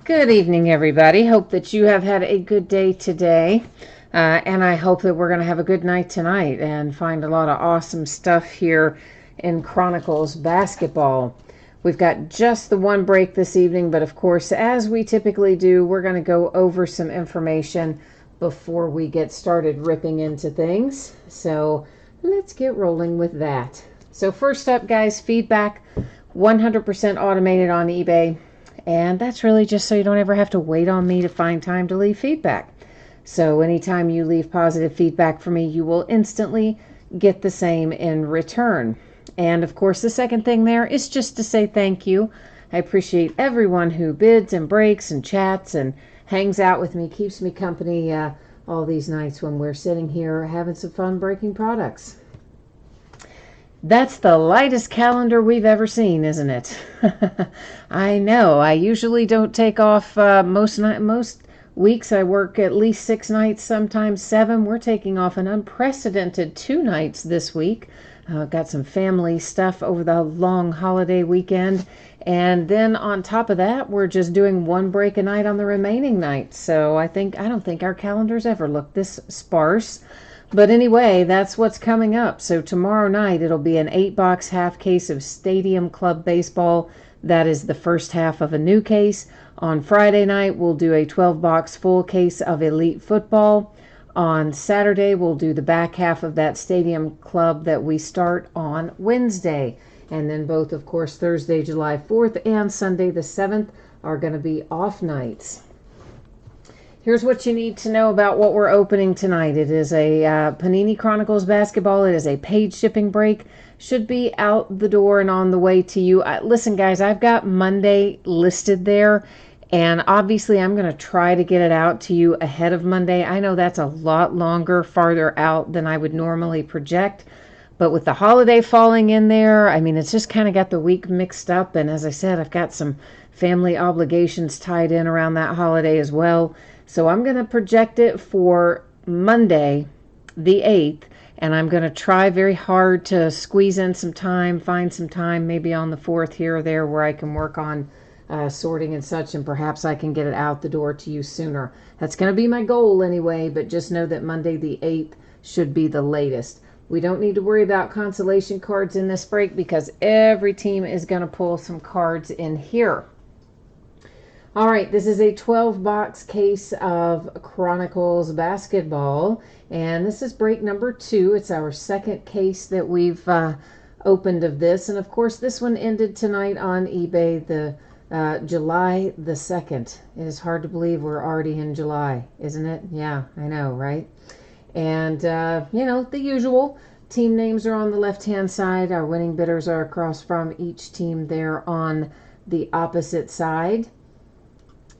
Good evening, everybody. Hope that you have had a good day today. And I hope that we're going to have a good night tonight and find a lot of awesome stuff here in Chronicles basketball. We've got just the one break this evening, but of course, as we typically do, we're going to go over some information before we get started ripping into things. So let's get rolling with that. So first up, guys, feedback 100% automated on eBay. And that's really just so you don't ever have to wait on me to find time to leave feedback. So anytime you leave positive feedback for me, you will instantly get the same in return. And of course, the second thing there is just to say thank you. I appreciate everyone who bids and breaks and chats and hangs out with me, keeps me company all these nights when we're sitting here having some fun breaking products. That's the lightest calendar we've ever seen, isn't it? I know. I usually don't take off most weeks. I work at least 6 nights, sometimes 7. We're taking off an unprecedented 2 nights this week. Got some family stuff over the long holiday weekend. And then on top of that, we're just doing 1 break a night on the remaining nights. So I don't think our calendars ever look this sparse. But anyway, that's what's coming up. So tomorrow night, it'll be an 8-box half case of Stadium Club Baseball. That is the first half of a new case. On Friday night, we'll do a 12-box full case of Elite Football. On Saturday, we'll do the back half of that Stadium Club that we start on Wednesday. And then both, of course, Thursday, July 4th and Sunday the 7th are going to be off nights. Here's what you need to know about what we're opening tonight. It is a Panini Chronicles basketball. It is a paid shipping break. Should be out the door and on the way to you. Listen, guys, I've got Monday listed there, and obviously I'm going to try to get it out to you ahead of Monday. I know that's a lot longer, farther out than I would normally project, but with the holiday falling in there, I mean, it's just kind of got the week mixed up, and as I said, I've got some family obligations tied in around that holiday as well. So I'm going to project it for Monday, the 8th, and I'm going to try very hard to squeeze in some time, find some time, maybe on the 4th here or there where I can work on sorting and such, and perhaps I can get it out the door to you sooner. That's going to be my goal anyway, but just know that Monday, the 8th, should be the latest. We don't need to worry about consolation cards in this break because every team is going to pull some cards in here. All right, this is a 12-box case of Chronicles basketball, and this is break number 2. It's our second case that we've opened of this, and of course this one ended tonight on eBay, the July the 2nd. It is hard to believe we're already in July, isn't it? Yeah, I know, right? And, the usual. Team names are on the left-hand side. Our winning bidders are across from each team there on the opposite side.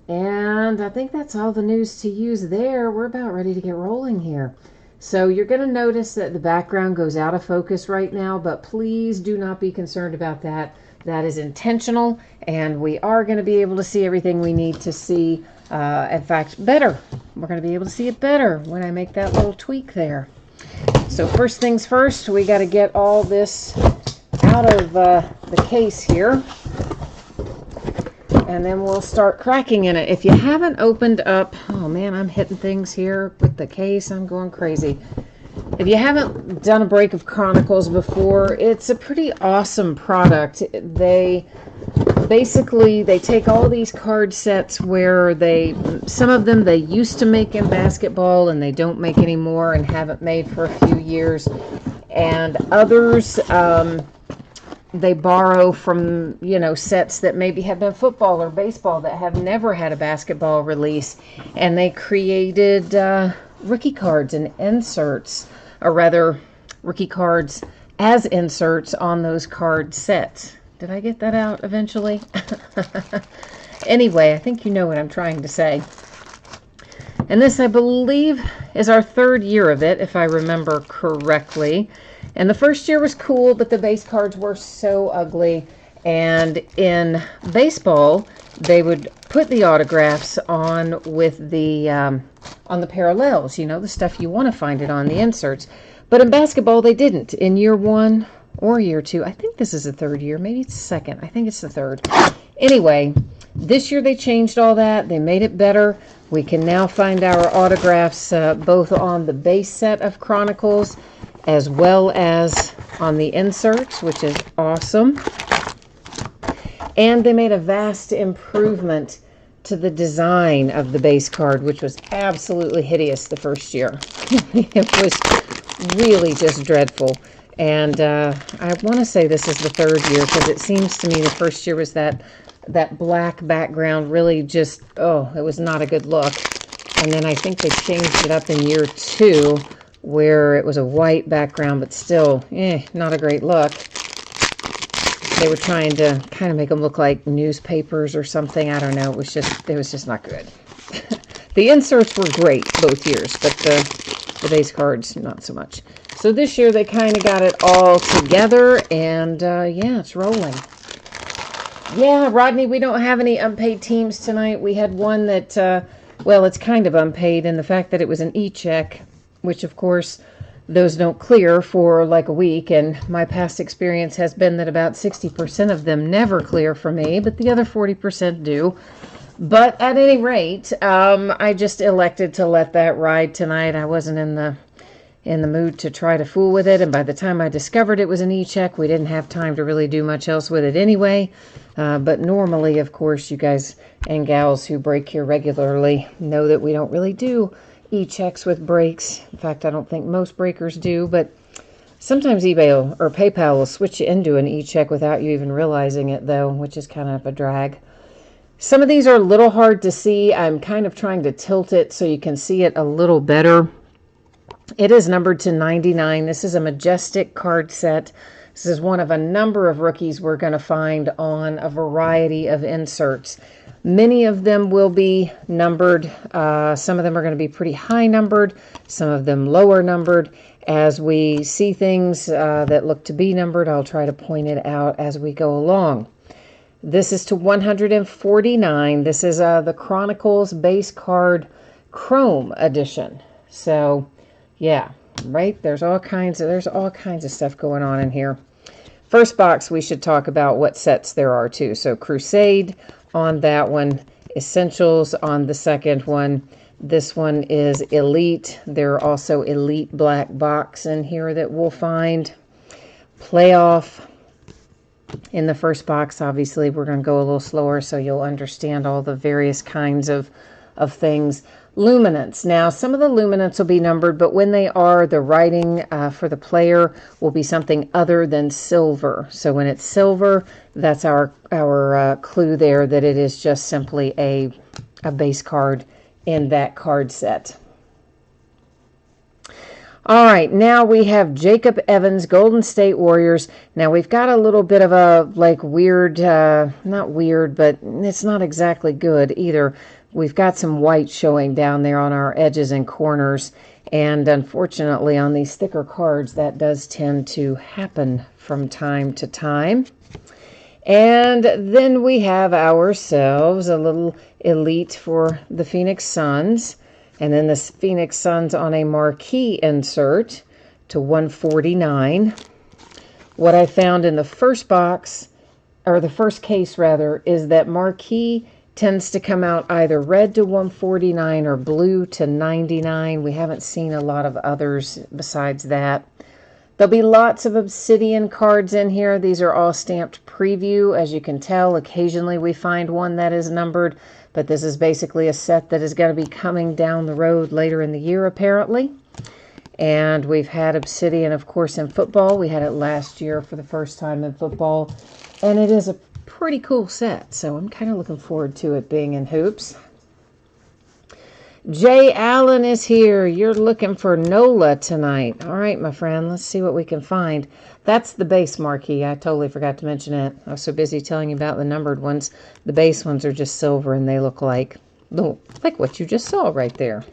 And I think that's all the news to use there. We're about ready to get rolling here. So you're going to notice that the background goes out of focus right now, but please do not be concerned about that. That is intentional, and we are going to be able to see everything we need to see. In fact, better. We're going to be able to see it better when I make that little tweak there. So first things first, we got to get all this out of the case here. And then we'll start cracking in it. If you haven't opened up, oh man, I'm hitting things here with the case. I'm going crazy. If you haven't done a break of Chronicles before, it's a pretty awesome product. They take all these card sets where some of them they used to make in basketball and they don't make anymore and haven't made for a few years. And others, they borrow from, sets that maybe have been football or baseball that have never had a basketball release. And they created rookie cards and inserts, or rather, rookie cards as inserts on those card sets. Did I get that out eventually? Anyway, I think you know what I'm trying to say. And this, I believe, is our 3rd year of it, if I remember correctly. And the first year was cool, but the base cards were so ugly. And in baseball, they would put the autographs on with the on the parallels, the stuff you want to find it on, the inserts. But in basketball, they didn't. In year 1 or year 2, I think this is the 3rd year, maybe it's the 2nd. I think it's the 3rd. Anyway, this year they changed all that. They made it better. We can now find our autographs both on the base set of Chronicles as well as on the inserts, which is awesome. And they made a vast improvement to the design of the base card, which was absolutely hideous the first year. It was really just dreadful. And I want to say this is the third year, because it seems to me the first year was that black background really just, oh, it was not a good look. And then I think they changed it up in year 2, where it was a white background, but still, not a great look. They were trying to kind of make them look like newspapers or something. I don't know. It was just not good. The inserts were great both years, but the base cards, not so much. So this year they kind of got it all together, and yeah, it's rolling. Yeah, Rodney, we don't have any unpaid teams tonight. We had one that, well, it's kind of unpaid in the fact that it was an e-check, which, of course, those don't clear for like a week, and my past experience has been that about 60% of them never clear for me, but the other 40% do. But at any rate, I just elected to let that ride tonight. I wasn't in the mood to try to fool with it, and by the time I discovered it was an e-check, we didn't have time to really do much else with it anyway. But normally, of course, you guys and gals who break here regularly know that we don't really do e-checks with breaks. In fact, I don't think most breakers do, but sometimes eBay or PayPal will switch you into an e-check without you even realizing it, though, which is kind of a drag. Some of these are a little hard to see. I'm kind of trying to tilt it so you can see it a little better. It is numbered to 99. This is a majestic card set. This is one of a number of rookies we're going to find on a variety of inserts. Many of them will be numbered. Some of them are going to be pretty high numbered, some of them lower numbered. As we see things that look to be numbered, I'll try to point it out as we go along. This is to 149. This is the Chronicles base card Chrome edition. So, yeah, right? There's all kinds of stuff going on in here. First box, we should talk about what sets there are too. So Crusade on that one, Essentials on the second one. This one is Elite. There are also Elite black box in here that we'll find. Playoff in the first box. Obviously, we're going to go a little slower so you'll understand all the various kinds of things. Luminance. Now, some of the luminance will be numbered, but when they are, the writing for the player will be something other than silver. So when it's silver, that's our clue there that it is just simply a base card in that card set. All right, now we have Jacob Evans, Golden State Warriors. Now we've got a little bit of a like weird, not weird, but it's not exactly good either. We've got some white showing down there on our edges and corners, and unfortunately on these thicker cards that does tend to happen from time to time. And then we have ourselves a little Elite for the Phoenix Suns, and then the Phoenix Suns on a marquee insert to 149. What I found in the first box, or the first case rather, is that marquee tends to come out either red to 149 or blue to 99. We haven't seen a lot of others besides that. There'll be lots of Obsidian cards in here. These are all stamped preview. As you can tell, occasionally we find one that is numbered, but this is basically a set that is going to be coming down the road later in the year, apparently. And we've had Obsidian, of course, in football. We had it last year for the first time in football, and it is a pretty cool set, so I'm kind of looking forward to it being in hoops. Jay Allen is here. You're looking for NOLA tonight. All right, my friend, let's see what we can find. That's the base marquee. I totally forgot to mention it. I was so busy telling you about the numbered ones. The base ones are just silver, and they look like what you just saw right there.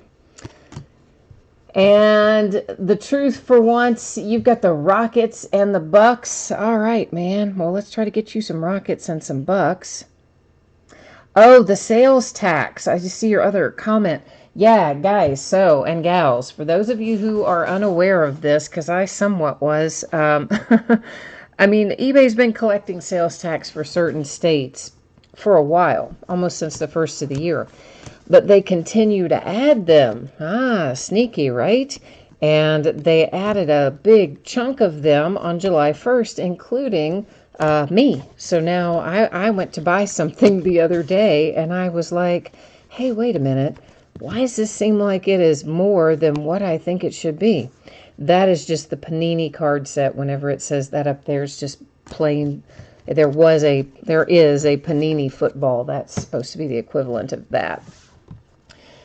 And the truth for once, you've got the Rockets and the Bucks. All right, man. Well, let's try to get you some Rockets and some Bucks. Oh, the sales tax. I just see your other comment. Yeah, guys, and gals, for those of you who are unaware of this, because I somewhat was, I mean, eBay's been collecting sales tax for certain states for a while, almost since the first of the year. But they continue to add them. Sneaky, right? And they added a big chunk of them on July 1st, including me. So now I went to buy something the other day, and I was like, hey, wait a minute. Why does this seem like it is more than what I think it should be? That is just the Panini card set. Whenever it says that up there, it's just plain. There is a Panini football. That's supposed to be the equivalent of that.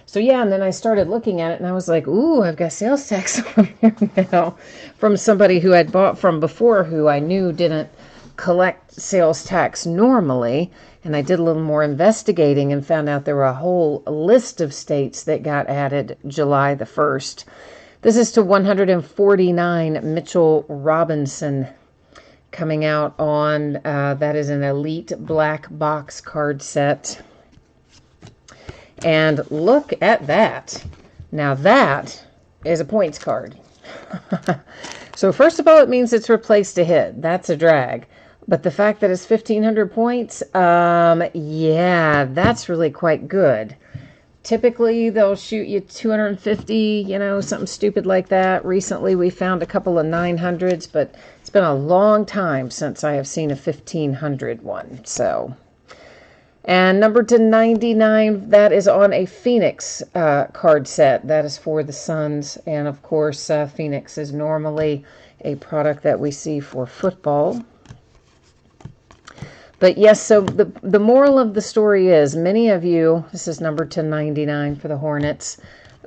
So yeah, and then I started looking at it, and I was like, ooh, I've got sales tax on there now from somebody who I'd bought from before, who I knew didn't collect sales tax normally. And I did a little more investigating and found out there were a whole list of states that got added July the 1st. This is to 149 Mitchell Robinson, coming out on, that is an Elite Black Box card set. And look at that. Now that is a points card. So first of all, it means it's replaced a hit. That's a drag. But the fact that it's 1,500 points, yeah, that's really quite good. Typically, they'll shoot you 250, something stupid like that. Recently, we found a couple of 900s, but it's been a long time since I have seen a 1,500 one. So, and number to 99, that is on a Phoenix card set. That is for the Suns. And of course, Phoenix is normally a product that we see for football. But yes, so the moral of the story is, many of you, this is number to 99 for the Hornets,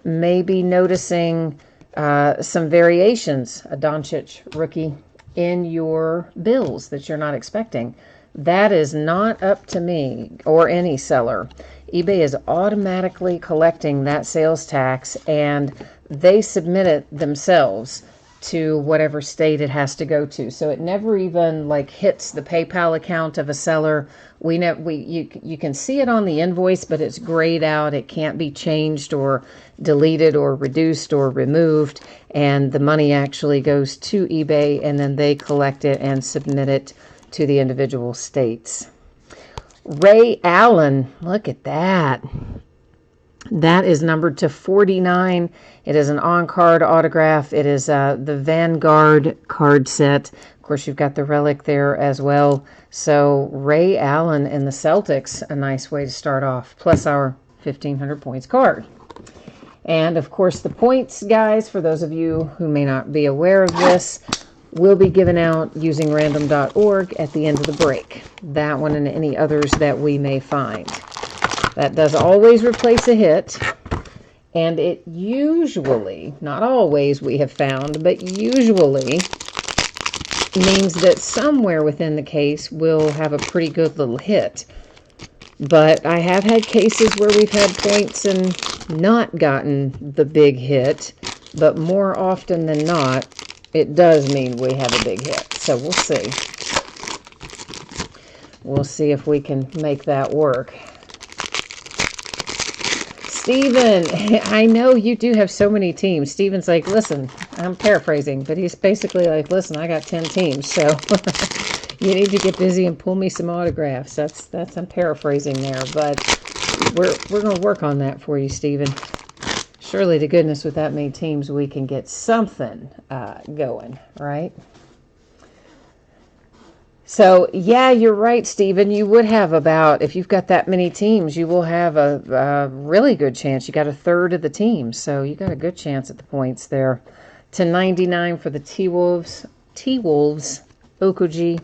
may be noticing some variations, a Doncic rookie, in your bills that you're not expecting. That is not up to me or any seller. eBay is automatically collecting that sales tax, and they submit it themselves to whatever state it has to go to. So it never even hits the PayPal account of a seller. You can see it on the invoice, but it's grayed out. It can't be changed or deleted or reduced or removed. And the money actually goes to eBay, and then they collect it and submit it to the individual states. Ray Allen, look at that. That is numbered to 49. It is an on-card autograph. It is the Vanguard card set. Of course, you've got the relic there as well. So Ray Allen and the Celtics, a nice way to start off, plus our 1,500 points card. And of course, the points, guys, for those of you who may not be aware of this, will be given out using random.org at the end of the break. That one and any others that we may find. That does always replace a hit, and it usually, not always we have found, but usually means that somewhere within the case we'll have a pretty good little hit. But I have had cases where we've had points and not gotten the big hit, but more often than not, it does mean we have a big hit. So we'll see. We'll see if we can make that work. Steven, I know you do have so many teams. Steven's like, listen, I'm paraphrasing, but he's basically like, listen, I got 10 teams, so you need to get busy and pull me some autographs. That's I'm paraphrasing there, but we're going to work on that for you, Steven. Surely to goodness, with that many teams, we can get something going, right? So, yeah, you're right, Stephen. You would have about, if you've got that many teams, you will have a really good chance. You got a third of the team, so you got a good chance at the points there. To 99 for the T-Wolves, Okuji.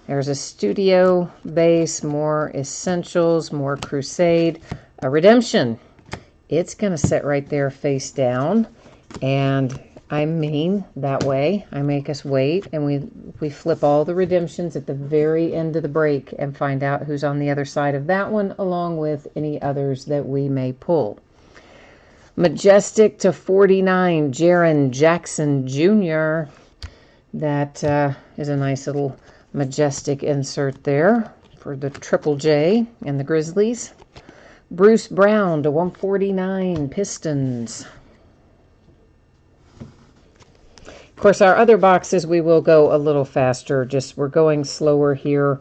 There's a Studio base, more Essentials, more Crusade, a Redemption. It's going to sit right there face down, and I mean that way. I make us wait, and we flip all the redemptions at the very end of the break and find out who's on the other side of that one, along with any others that we may pull. Majestic to 49, Jaren Jackson Jr. That is a nice little Majestic insert there for the Triple J and the Grizzlies. Bruce Brown to 149, Pistons. Of course, our other boxes, we will go a little faster. Just we're going slower here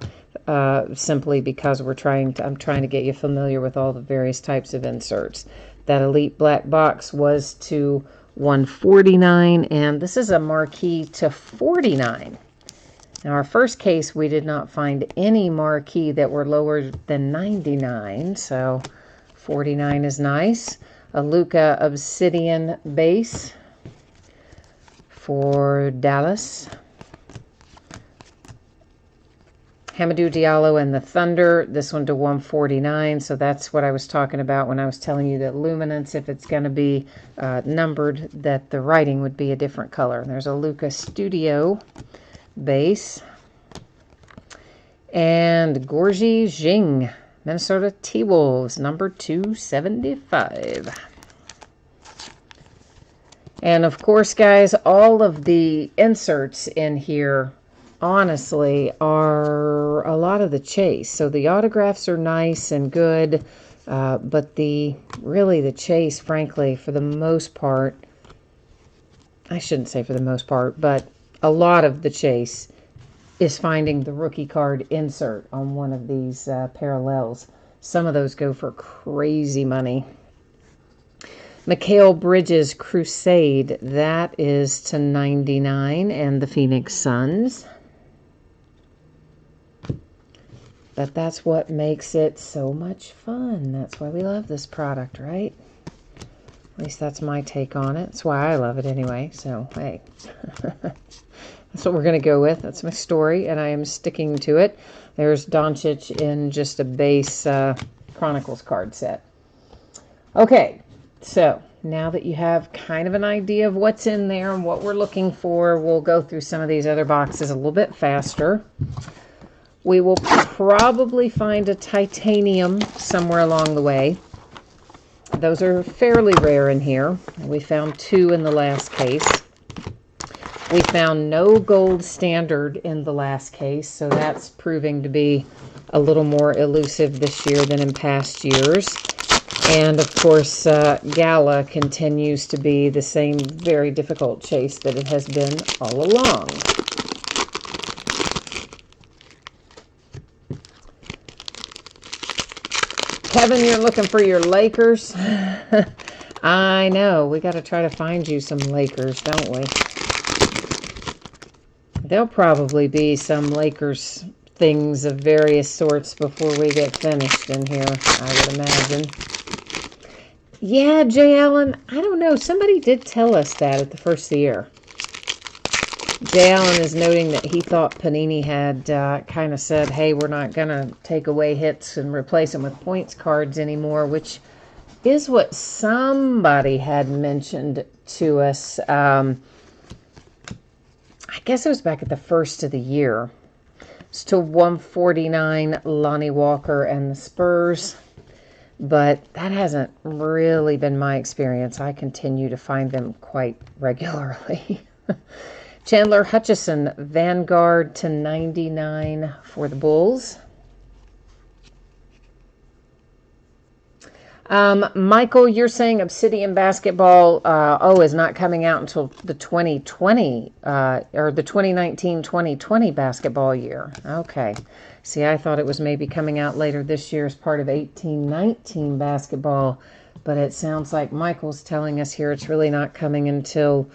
simply because I'm trying to get you familiar with all the various types of inserts. That Elite Black box was to $149, and this is a marquee to $49. Now, our first case, we did not find any marquee that were lower than $99, so $49 is nice. A Luka Obsidian base for Dallas. Hamidou Diallo and the Thunder, this one to $149, so that's what I was talking about when I was telling you that luminance, if it's going to be numbered, that the writing would be a different color. There's a Luka Studio base. And Gorgie Jing, Minnesota T-Wolves, number 275. And of course, guys, all of the inserts in here, honestly, are a lot of the chase. So the autographs are nice and good, but really the chase, frankly, for the most part, I shouldn't say for the most part, but a lot of the chase is finding the rookie card insert on one of these parallels. Some of those go for crazy money. Mikal Bridges Crusade, that is to $99, and the Phoenix Suns. But that's what makes it so much fun. That's why we love this product, right? At least that's my take on it. That's why I love it anyway. So, hey. That's what we're going to go with. That's my story, and I am sticking to it. There's Doncic in just a base Chronicles card set. Okay, so now that you have kind of an idea of what's in there and what we're looking for, we'll go through some of these other boxes a little bit faster. We will probably find a titanium somewhere along the way. Those are fairly rare in here. We found 2 in the last case. We found no gold standard in the last case, so that's proving to be a little more elusive this year than in past years. And, of course, Gala continues to be the same very difficult chase that it has been all along. Kevin, you're looking for your Lakers? I know. We got to try to find you some Lakers, don't we? There'll probably be some Lakers things of various sorts before we get finished in here, I would imagine. Yeah, Jay Allen, I don't know. Somebody did tell us that at the first of the year. Jay Allen is noting that he thought Panini had kind of said, hey, we're not going to take away hits and replace them with points cards anymore, which is what somebody had mentioned to us. I guess it was back at the first of the year. It's to $149, Lonnie Walker and the Spurs. But that hasn't really been my experience. I continue to find them quite regularly. Chandler Hutchison, Vanguard to $99 for the Bulls. Michael, you're saying Obsidian Basketball, is not coming out until the 2020, or the 2019-2020 basketball year. Okay. See, I thought it was maybe coming out later this year as part of 18-19 basketball, but it sounds like Michael's telling us here it's really not coming until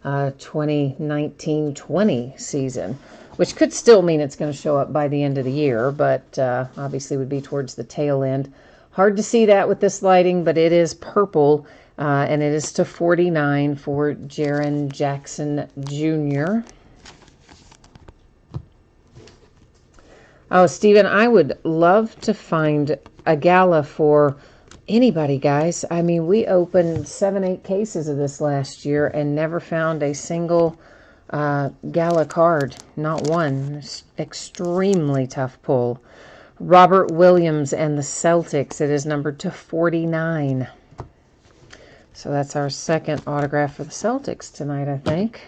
2019-20 season, which could still mean it's going to show up by the end of the year, but obviously would be towards the tail end. Hard to see that with this lighting, but it is purple, and it is to $49 for Jaren Jackson Jr. Oh, Stephen, I would love to find a Gala for anybody, guys. I mean, we opened 7-8 cases of this last year and never found a single Gala card. Not one. It's extremely tough pull. Robert Williams and the Celtics. It is numbered to 49. So that's our second autograph for the Celtics tonight, I think.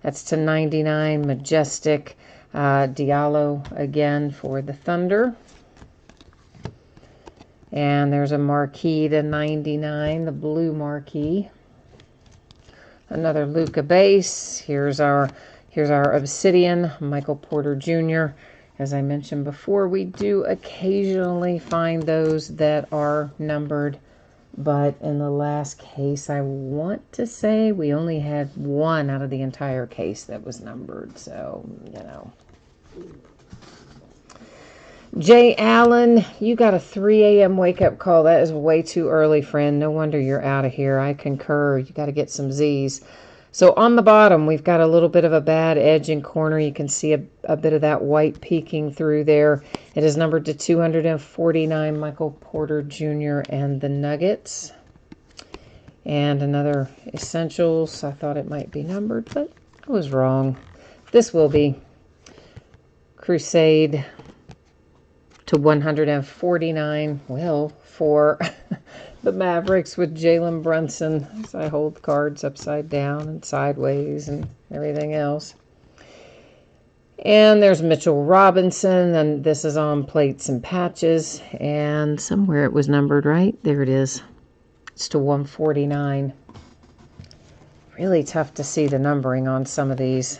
That's to 99. Majestic. Diallo again for the Thunder. And there's a marquee to 99, the blue marquee. Another Luka base. Here's our Obsidian, Michael Porter Jr. As I mentioned before, we do occasionally find those that are numbered, but in the last case, I want to say we only had one out of the entire case that was numbered, so, you know. Jay Allen, you got a 3 a.m. wake-up call. That is way too early, friend. No wonder you're out of here. I concur. You got to get some Z's. So on the bottom, we've got a little bit of a bad edge and corner. You can see a bit of that white peeking through there. It is numbered to 249, Michael Porter Jr. and the Nuggets. And another Essentials. I thought it might be numbered, but I was wrong. This will be Crusade to 149. Well, for the Mavericks with Jalen Brunson, as I hold cards upside down and sideways and everything else. And there's Mitchell Robinson, and this is on plates and patches, and somewhere it was numbered, right? There it is. It's to 149. Really tough to see the numbering on some of these.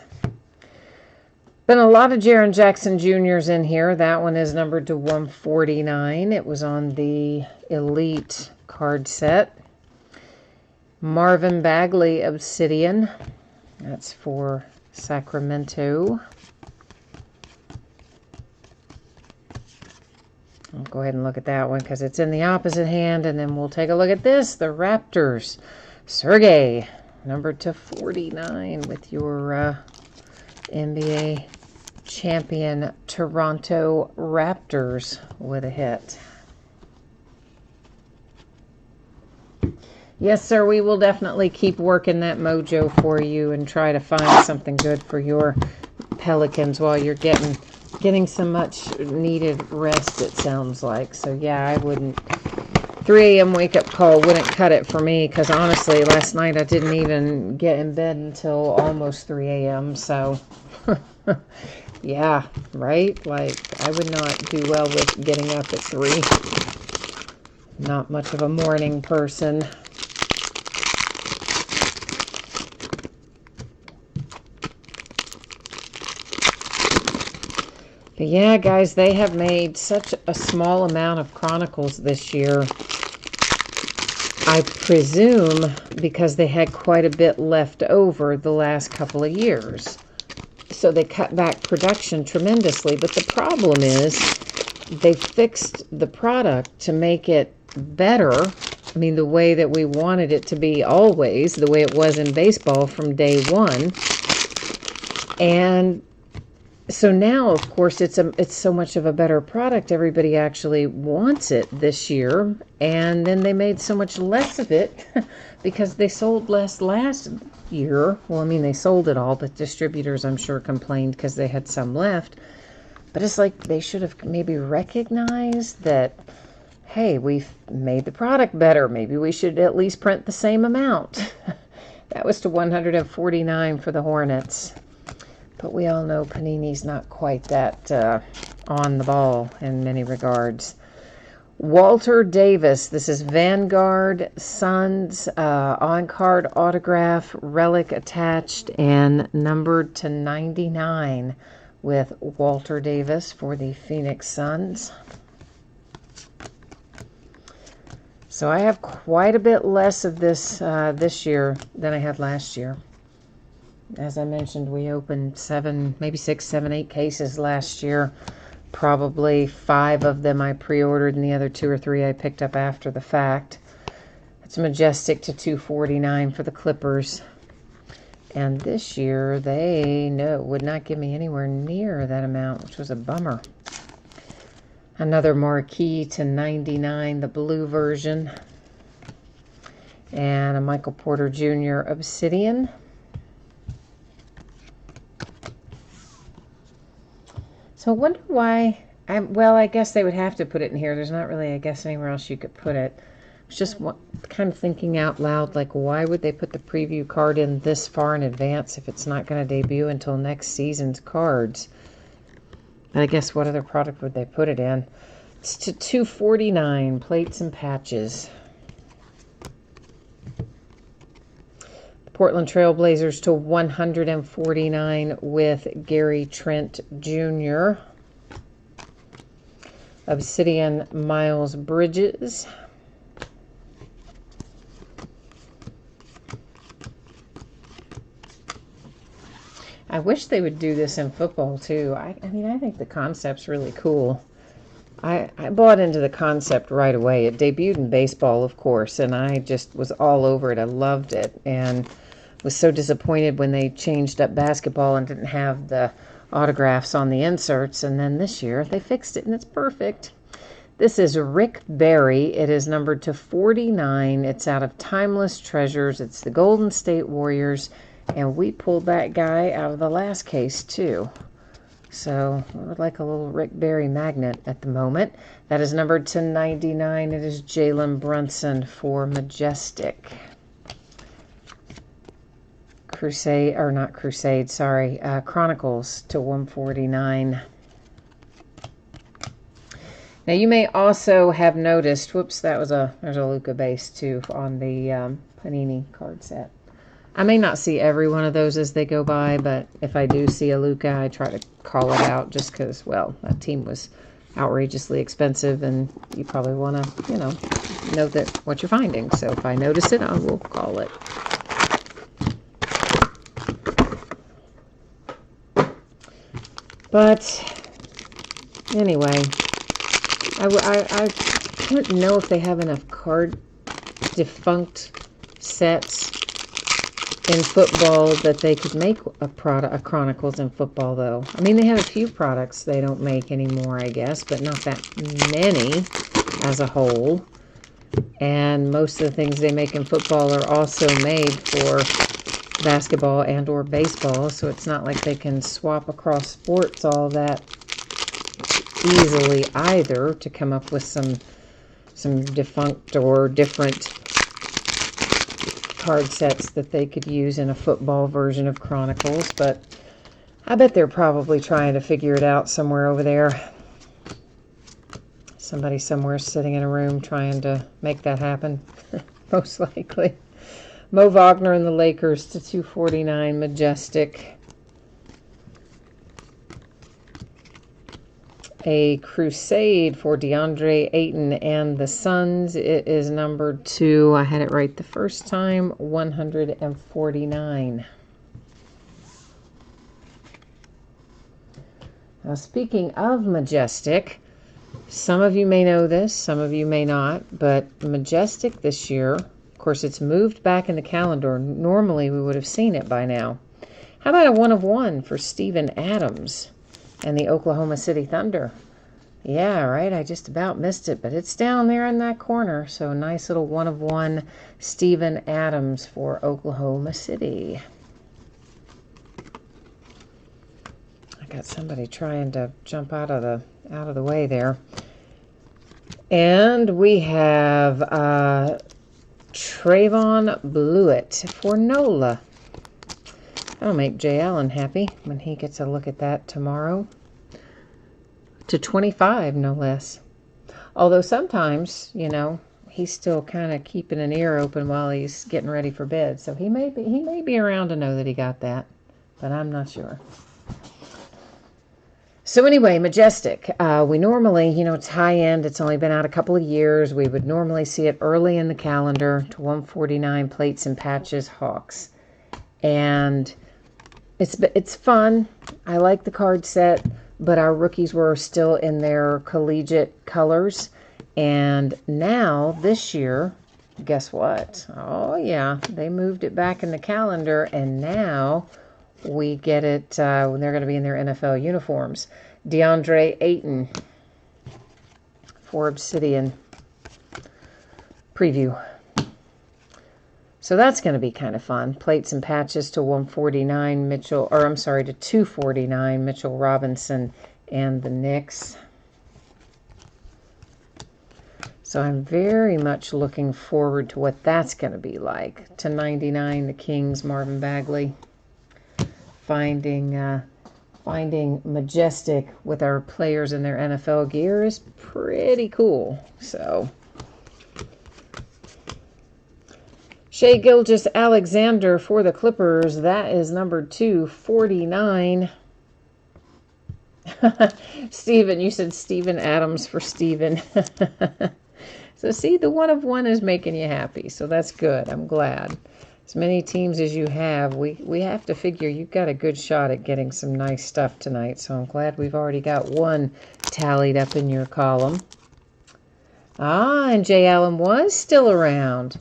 Been a lot of Jaren Jackson Jr.'s in here. That one is numbered to 149. It was on the Elite card set. Marvin Bagley Obsidian. That's for Sacramento. I'll go ahead and look at that one because it's in the opposite hand, and then we'll take a look at this. The Raptors. Sergey, numbered to 49 with your NBA champion Toronto Raptors with a hit. Yes, sir, we will definitely keep working that mojo for you and try to find something good for your Pelicans while you're getting some much needed rest, it sounds like. So yeah, I wouldn't, 3 a.m. wake-up call wouldn't cut it for me, because honestly, last night I didn't even get in bed until almost 3 a.m. So yeah, right? Like, I would not do well with getting up at 3. Not much of a morning person. But yeah, guys, they have made such a small amount of Chronicles this year. I presume because they had quite a bit left over the last couple of years. So they cut back production tremendously. But the problem is they fixed the product to make it better. I mean, the way that we wanted it to be always, the way it was in baseball from day one. And so now, of course, it's so much of a better product. Everybody actually wants it this year. And then they made so much less of it because they sold less last year. Well, I mean, they sold it all, but distributors, I'm sure, complained because they had some left. But it's like they should have maybe recognized that, hey, we've made the product better. Maybe we should at least print the same amount. That was to 149 for the Hornets. But we all know Panini's not quite that on the ball in many regards. Walter Davis. This is Vanguard Suns on-card autograph, relic attached, and numbered to 99 with Walter Davis for the Phoenix Suns. So I have quite a bit less of this this year than I had last year. As I mentioned, we opened 7, maybe 6, 7, 8 cases last year. Probably 5 of them I pre-ordered, and the other 2 or 3 I picked up after the fact. It's Majestic to 249 for the Clippers. And this year, they would not give me anywhere near that amount, which was a bummer. Another Marquee to 99, the blue version. And a Michael Porter Jr. Obsidian. So I wonder why, well, I guess they would have to put it in here. There's not really, I guess, anywhere else you could put it. I was just kind of thinking out loud, like, why would they put the preview card in this far in advance if it's not going to debut until next season's cards? But I guess what other product would they put it in? It's to 249, plates and patches. Portland Trail Blazers to 149 with Gary Trent Jr. Obsidian Miles Bridges. I wish they would do this in football too. I mean, I think the concept's really cool. I bought into the concept right away. It debuted in baseball, of course, and I just was all over it. I loved it and was so disappointed when they changed up basketball and didn't have the autographs on the inserts. And then this year they fixed it and it's perfect. This is Rick Barry. It is numbered to 49. It's out of Timeless Treasures. It's the Golden State Warriors. And we pulled that guy out of the last case, too. So, I would like a little Rick Barry magnet at the moment. That is numbered to 99. It is Jalen Brunson for Majestic. Crusade, or not Crusade, sorry. Chronicles to 149. Now, you may also have noticed, whoops, there's a Luka base, too, on the Panini card set. I may not see every one of those as they go by, but if I do see a Luka, I try to call it out just because, well, that team was outrageously expensive, and you probably want to, know that what you're finding. So if I notice it, I will call it. But anyway, I don't know if they have enough card defunct sets in football that they could make a Chronicles in football, though. I mean, they have a few products they don't make anymore, I guess, but not that many as a whole. And most of the things they make in football are also made for basketball and or baseball, so it's not like they can swap across sports all that easily either to come up with some defunct or different card sets that they could use in a football version of Chronicles, but I bet they're probably trying to figure it out somewhere over there. Somebody somewhere sitting in a room trying to make that happen, most likely. Mo Wagner and the Lakers to 249, Majestic. A Crusade for DeAndre Ayton and the Suns. It is numbered to, I had it right the first time, 149. Now, speaking of Majestic, some of you may know this, some of you may not, but Majestic this year, of course, it's moved back in the calendar. Normally, we would have seen it by now. How about a 1/1 for Steven Adams and the Oklahoma City Thunder? Yeah, right, I just about missed it, but it's down there in that corner. So nice little 1/1 Steven Adams for Oklahoma City. I got somebody trying to jump out of the way there. And we have Trayvon Blewett for NOLA. That'll make Jay Allen happy when he gets a look at that tomorrow. To 25, no less. Although sometimes, he's still kind of keeping an ear open while he's getting ready for bed. So he may be around to know that he got that, but I'm not sure. So anyway, Majestic. We normally, it's high-end. It's only been out a couple of years. We would normally see it early in the calendar to 149 plates and patches, Hawks. And it's fun. I like the card set, but our rookies were still in their collegiate colors. And now, this year, guess what? Oh, yeah, they moved it back in the calendar, and now we get it when they're going to be in their NFL uniforms. DeAndre Ayton for Obsidian preview. So that's going to be kind of fun. Plates and patches to 149, to 249, Mitchell Robinson and the Knicks. So I'm very much looking forward to what that's going to be like. To 99, the Kings, Marvin Bagley. Finding Majestic with our players in their NFL gear is pretty cool. So Shai Gilgeous-Alexander for the Clippers. That is number 249. Stephen, you said Steven Adams for Stephen. So see, the one of one is making you happy. So that's good. I'm glad. As many teams as you have, we have to figure you've got a good shot at getting some nice stuff tonight. So I'm glad we've already got one tallied up in your column. Ah, and Jay Allen was still around.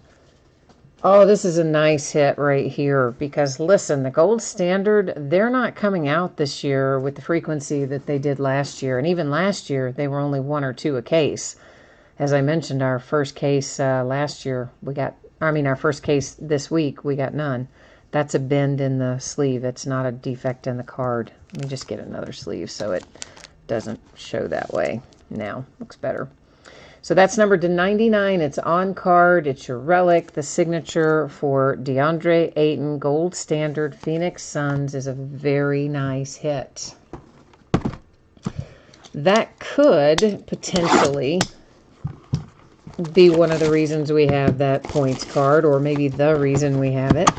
Oh, this is a nice hit right here because, listen, the gold standard, they're not coming out this year with the frequency that they did last year. And even last year, they were only 1 or 2 a case. As I mentioned, our first case last year, our first case this week, we got none. That's a bend in the sleeve. It's not a defect in the card. Let me just get another sleeve so it doesn't show that way. Now, looks better. So that's numbered to 99. It's on card. It's your relic. The signature for DeAndre Ayton, Gold Standard, Phoenix Suns is a very nice hit. That could potentially be one of the reasons we have that points card, or maybe the reason we have it.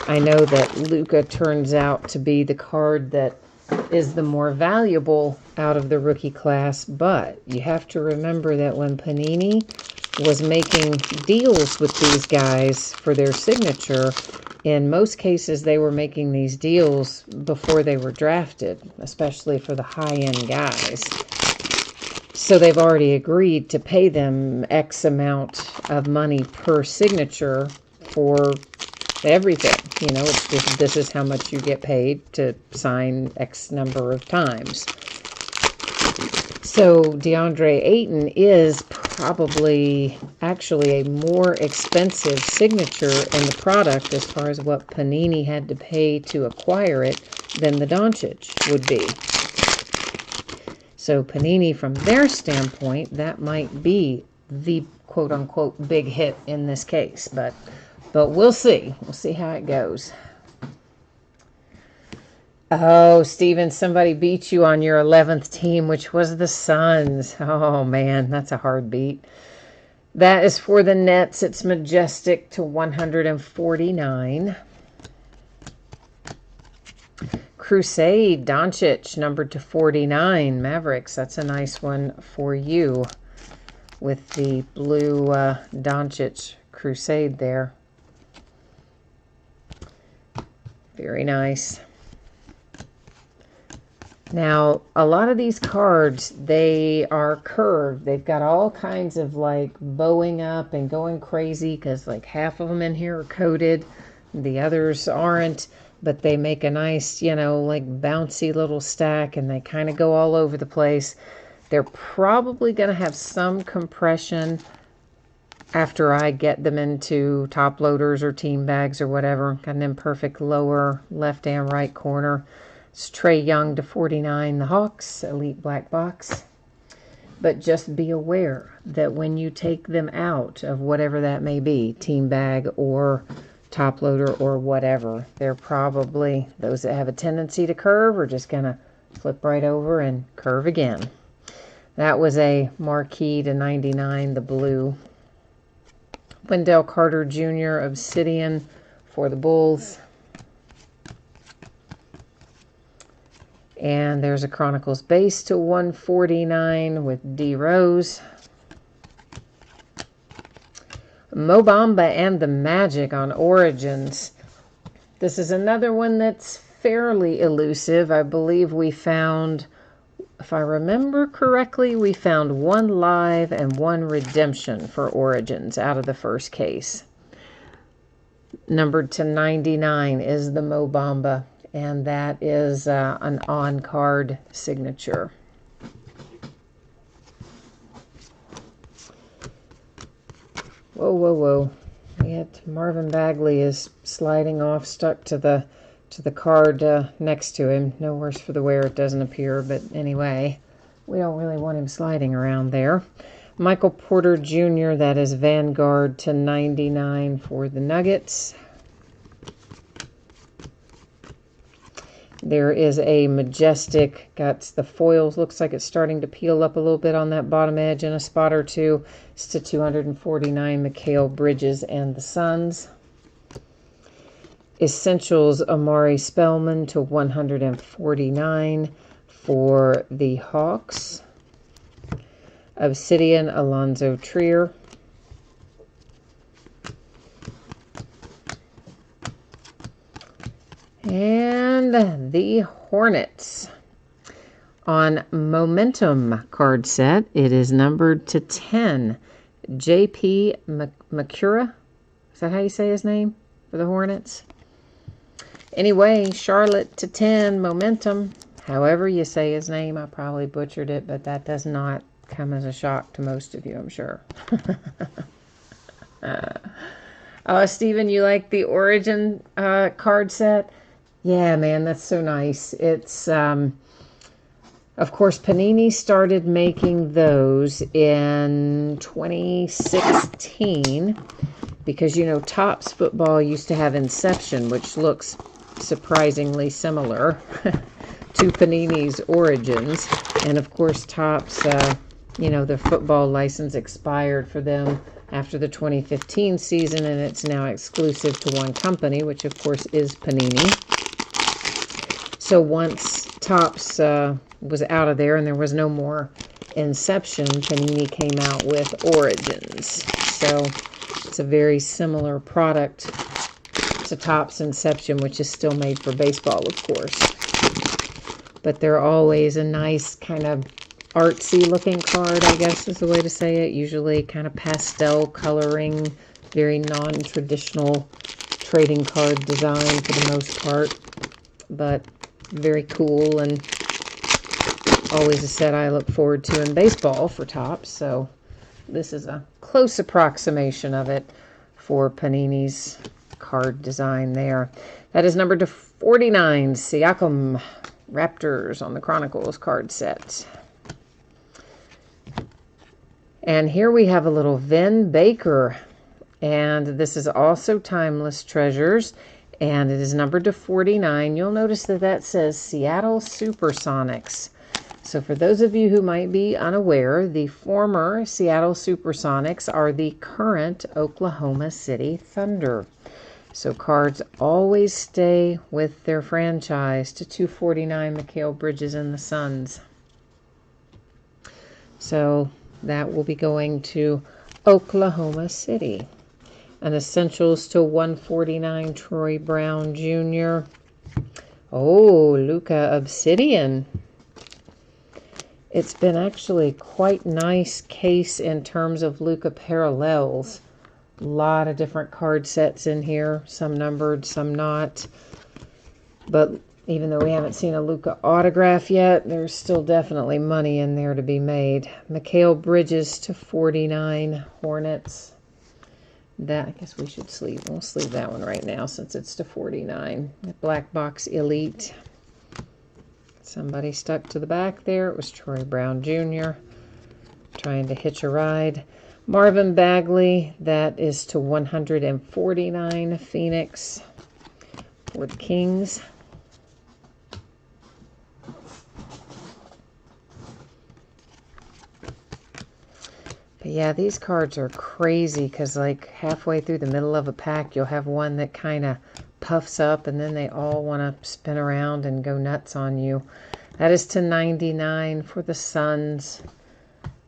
I know that Luka turns out to be the card that is the more valuable out of the rookie class, but you have to remember that when Panini was making deals with these guys for their signature, in most cases they were making these deals before they were drafted, especially for the high-end guys. So they've already agreed to pay them X amount of money per signature for everything. You know, it's just, this is how much you get paid to sign X number of times. So DeAndre Ayton is probably actually a more expensive signature in the product as far as what Panini had to pay to acquire it than the Doncic would be. So Panini, from their standpoint, that might be the quote-unquote big hit in this case. But we'll see. We'll see how it goes. Oh, Steven, somebody beat you on your 11th team, which was the Suns. Oh, man, that's a hard beat. That is for the Nets. It's majestic to 149. Crusade, Doncic, numbered to 49. Mavericks, that's a nice one for you with the blue Doncic Crusade there. Very nice. Now, a lot of these cards, they are curved. They've got all kinds of like bowing up and going crazy because like half of them in here are coated. The others aren't. But they make a nice, you know, like bouncy little stack, and they kind of go all over the place. They're probably going to have some compression after I get them into top loaders or team bags or whatever. Got an imperfect lower left and right corner. It's Trae Young to 49, the Hawks, Elite Black Box. But just be aware that when you take them out of whatever that may be, team bag or top loader or whatever, they're probably, those that have a tendency to curve are just going to flip right over and curve again. That was a marquee to 99, the blue. Wendell Carter Jr. Obsidian for the Bulls. And there's a Chronicles base to 149 with D. Rose. Mo Bamba and the Magic on Origins. This is another one that's fairly elusive. I believe we found, if I remember correctly, we found 1 live and 1 redemption for Origins out of the first case. Numbered to 99 is the Mo Bamba, and that is an on-card signature. Whoa, whoa, whoa. Yet Marvin Bagley is sliding off, stuck to the card next to him. No worse for the wear, it doesn't appear, but anyway, we don't really want him sliding around there. Michael Porter Jr., that is Vanguard to 99 for the Nuggets. There is a majestic, got the foils, looks like it's starting to peel up a little bit on that bottom edge and a spot or two. It's to 249, Mikal Bridges and the Suns. Essentials Amari Spellman to 149 for the Hawks. Obsidian Alonzo Trier. And the Hornets. On Momentum card set, it is numbered to 10. J.P. Makura. Is that how you say his name for the Hornets? Anyway, Charlotte to 10, Momentum. However you say his name, I probably butchered it, but that does not come as a shock to most of you, I'm sure. Stephen, you like the Origin card set? Yeah, man, that's so nice. It's, of course, Panini started making those in 2016 because, you know, Topps football used to have Inception, which looks surprisingly similar to Panini's Origins. And, of course, Topps, you know, the football license expired for them after the 2015 season, and it's now exclusive to one company, which, of course, is Panini. So once Topps was out of there and there was no more Inception, Panini came out with Origins. So it's a very similar product to Topps Inception, which is still made for baseball, of course. But they're always a nice kind of artsy looking card, I guess is the way to say it. Usually kind of pastel coloring, very non-traditional trading card design for the most part. But very cool and always a set I look forward to in baseball for Topps. So this is a close approximation of it for Panini's card design there. That is numbered to 49, Siakam Raptors on the Chronicles card set. And here we have a little Vin Baker. And this is also Timeless Treasures. And it is numbered to 49. You'll notice that that says Seattle Supersonics. So for those of you who might be unaware, the former Seattle Supersonics are the current Oklahoma City Thunder. So cards always stay with their franchise to 249 Mikal Bridges and the Suns. So that will be going to Oklahoma City. And Essentials to 149 Troy Brown Jr. Oh, Luka Obsidian. It's been actually quite nice case in terms of Luka parallels. A lot of different card sets in here, some numbered, some not. But even though we haven't seen a Luka autograph yet, there's still definitely money in there to be made. Mikal Bridges to 49 Hornets. That, I guess we should sleeve. We'll sleeve that one right now since it's to 49. The Black Box Elite. Somebody stuck to the back there. It was Troy Brown Jr. trying to hitch a ride. Marvin Bagley, that is to 149 Phoenix for the Kings. But yeah, these cards are crazy because like halfway through the middle of a pack, you'll have one that kind of puffs up and then they all want to spin around and go nuts on you. That is to 99 for the Suns.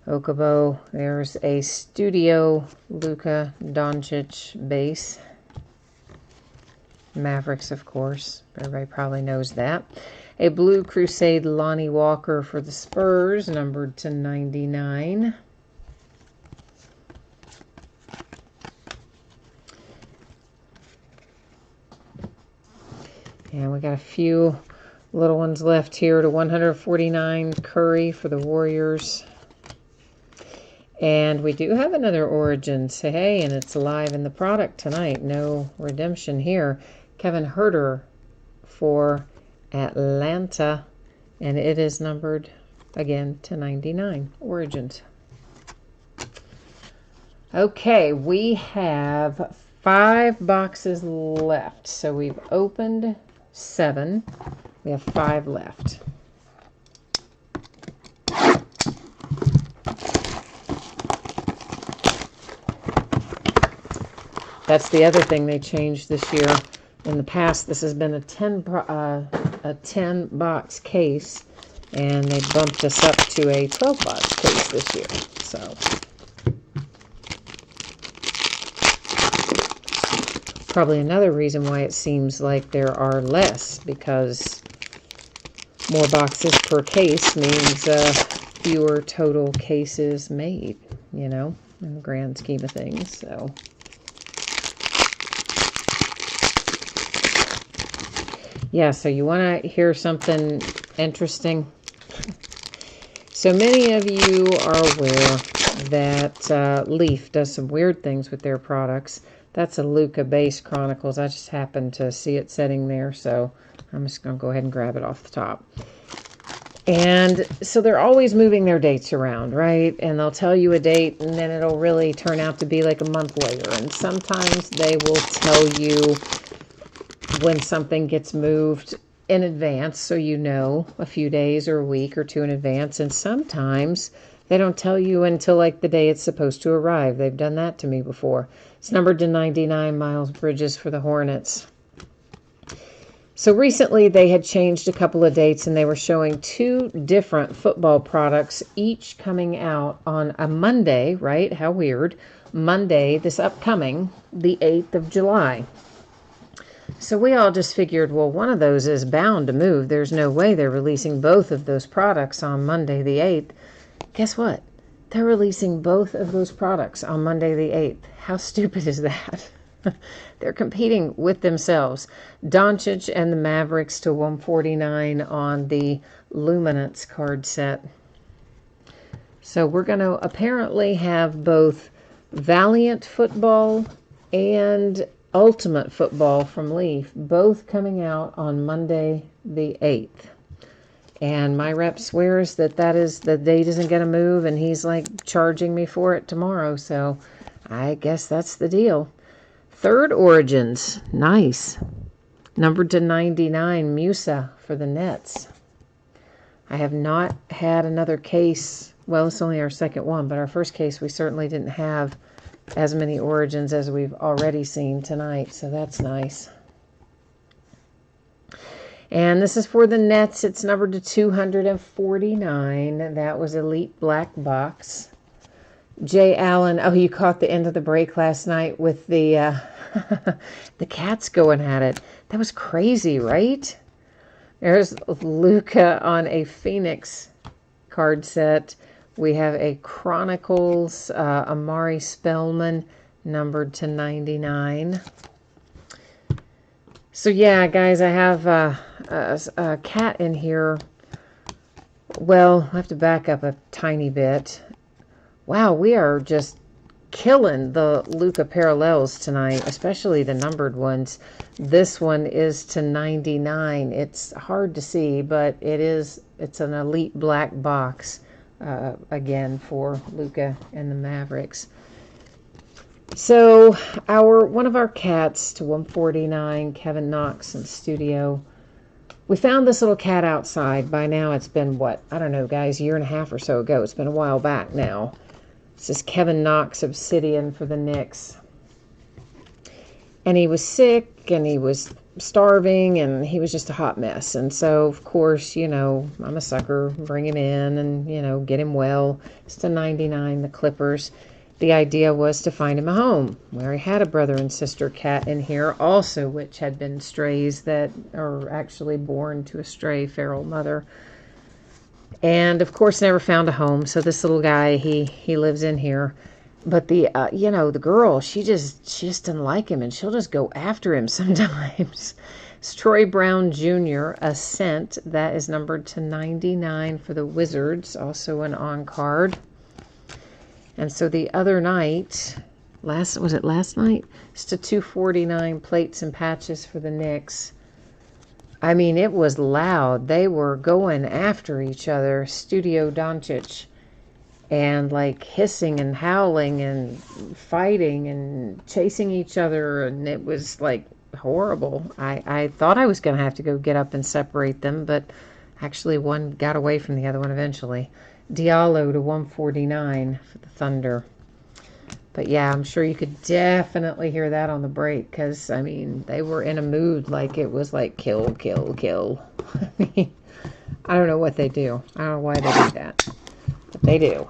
Okubo, there's a Studio Luka Doncic base. Mavericks, of course. Everybody probably knows that. A Blue Crusade Lonnie Walker for the Spurs, numbered to 99. And we got a few little ones left here to 149 Curry for the Warriors. And we do have another Origins. Hey, and it's live in the product tonight. No redemption here. Kevin Huerter for Atlanta. And it is numbered, again, to 99. Origins. Okay, we have 5 boxes left. So we've opened 7. We have 5 left. That's the other thing they changed this year. In the past, this has been a 10 box case, and they bumped us up to a 12 box case this year. So probably another reason why it seems like there are less, because more boxes per case means fewer total cases made, you know, in the grand scheme of things. So yeah, so you want to hear something interesting? So many of you are aware that Leaf does some weird things with their products. That's a Luca base Chronicles. I just happened to see it sitting there, so I'm just going to go ahead and grab it off the top. And so they're always moving their dates around, right? And they'll tell you a date, and then it'll really turn out to be like a month later. And sometimes they will tell you when something gets moved in advance, so you know, a few days or a week or two in advance. And sometimes they don't tell you until like the day it's supposed to arrive. They've done that to me before. It's numbered to 99 Miles Bridges for the Hornets. So recently they had changed a couple of dates, and they were showing 2 different football products, each coming out on a Monday, right? How weird. Monday, this upcoming, the 8th of July. So we all just figured, well, one of those is bound to move. There's no way they're releasing both of those products on Monday the 8th. Guess what? They're releasing both of those products on Monday the 8th. How stupid is that? They're competing with themselves. Doncic and the Mavericks to 149 on the Luminance card set. So we're going to apparently have both Valiant Football and Ultimate Football from Leaf, both coming out on Monday the 8th. And my rep swears that the date isn't going to move, and he's like charging me for it tomorrow. So I guess that's the deal. Third Origins, nice. Numbered to 99, Musa for the Nets. I have not had another case. Well, it's only our second one, but our first case we certainly didn't have as many Origins as we've already seen tonight, so that's nice. And this is for the Nets. It's numbered to 249. That was Elite Black Box. Jay Allen. Oh, you caught the end of the break last night with the the cats going at it. That was crazy, right? There's Luca on a Phoenix card set. We have a Chronicles, Amari Spellman, numbered to 99. So yeah, guys, I have a cat in here. Well, I have to back up a tiny bit. Wow, we are just killing the Luca parallels tonight, especially the numbered ones. This one is to 99. It's hard to see, but it's an Elite Black Box. Again for Luca and the Mavericks. So one of our cats to 149, Kevin Knox in studio. We found this little cat outside. By now it's been what? I don't know, guys, a year and a half or so ago. It's been a while back now. This is Kevin Knox, Obsidian for the Knicks. And he was sick, and he was starving, and he was just a hot mess. And so, of course, you know, I'm a sucker. Bring him in and, you know, get him well. It's to 99, the Clippers. The idea was to find him a home. We already had a brother and sister cat in here also, which had been strays that are actually born to a stray feral mother. And, of course, never found a home. So this little guy, he lives in here. But the girl, she just didn't like him, and she'll just go after him sometimes. It's Troy Brown Jr., Ascent. That is numbered to 99 for the Wizards, also an on-card. And so the other night, was it last night? It's to 249 Plates and Patches for the Knicks. I mean, it was loud. They were going after each other, Studio Doncic. And like hissing and howling and fighting and chasing each other, and it was like horrible. I thought I was going to have to go get up and separate them, but actually one got away from the other one eventually. Diallo to 149 for the Thunder. But yeah, I'm sure you could definitely hear that on the break because, I mean, they were in a mood like it was like kill, kill, kill. I mean, I don't know what they do. I don't know why they do that, but they do.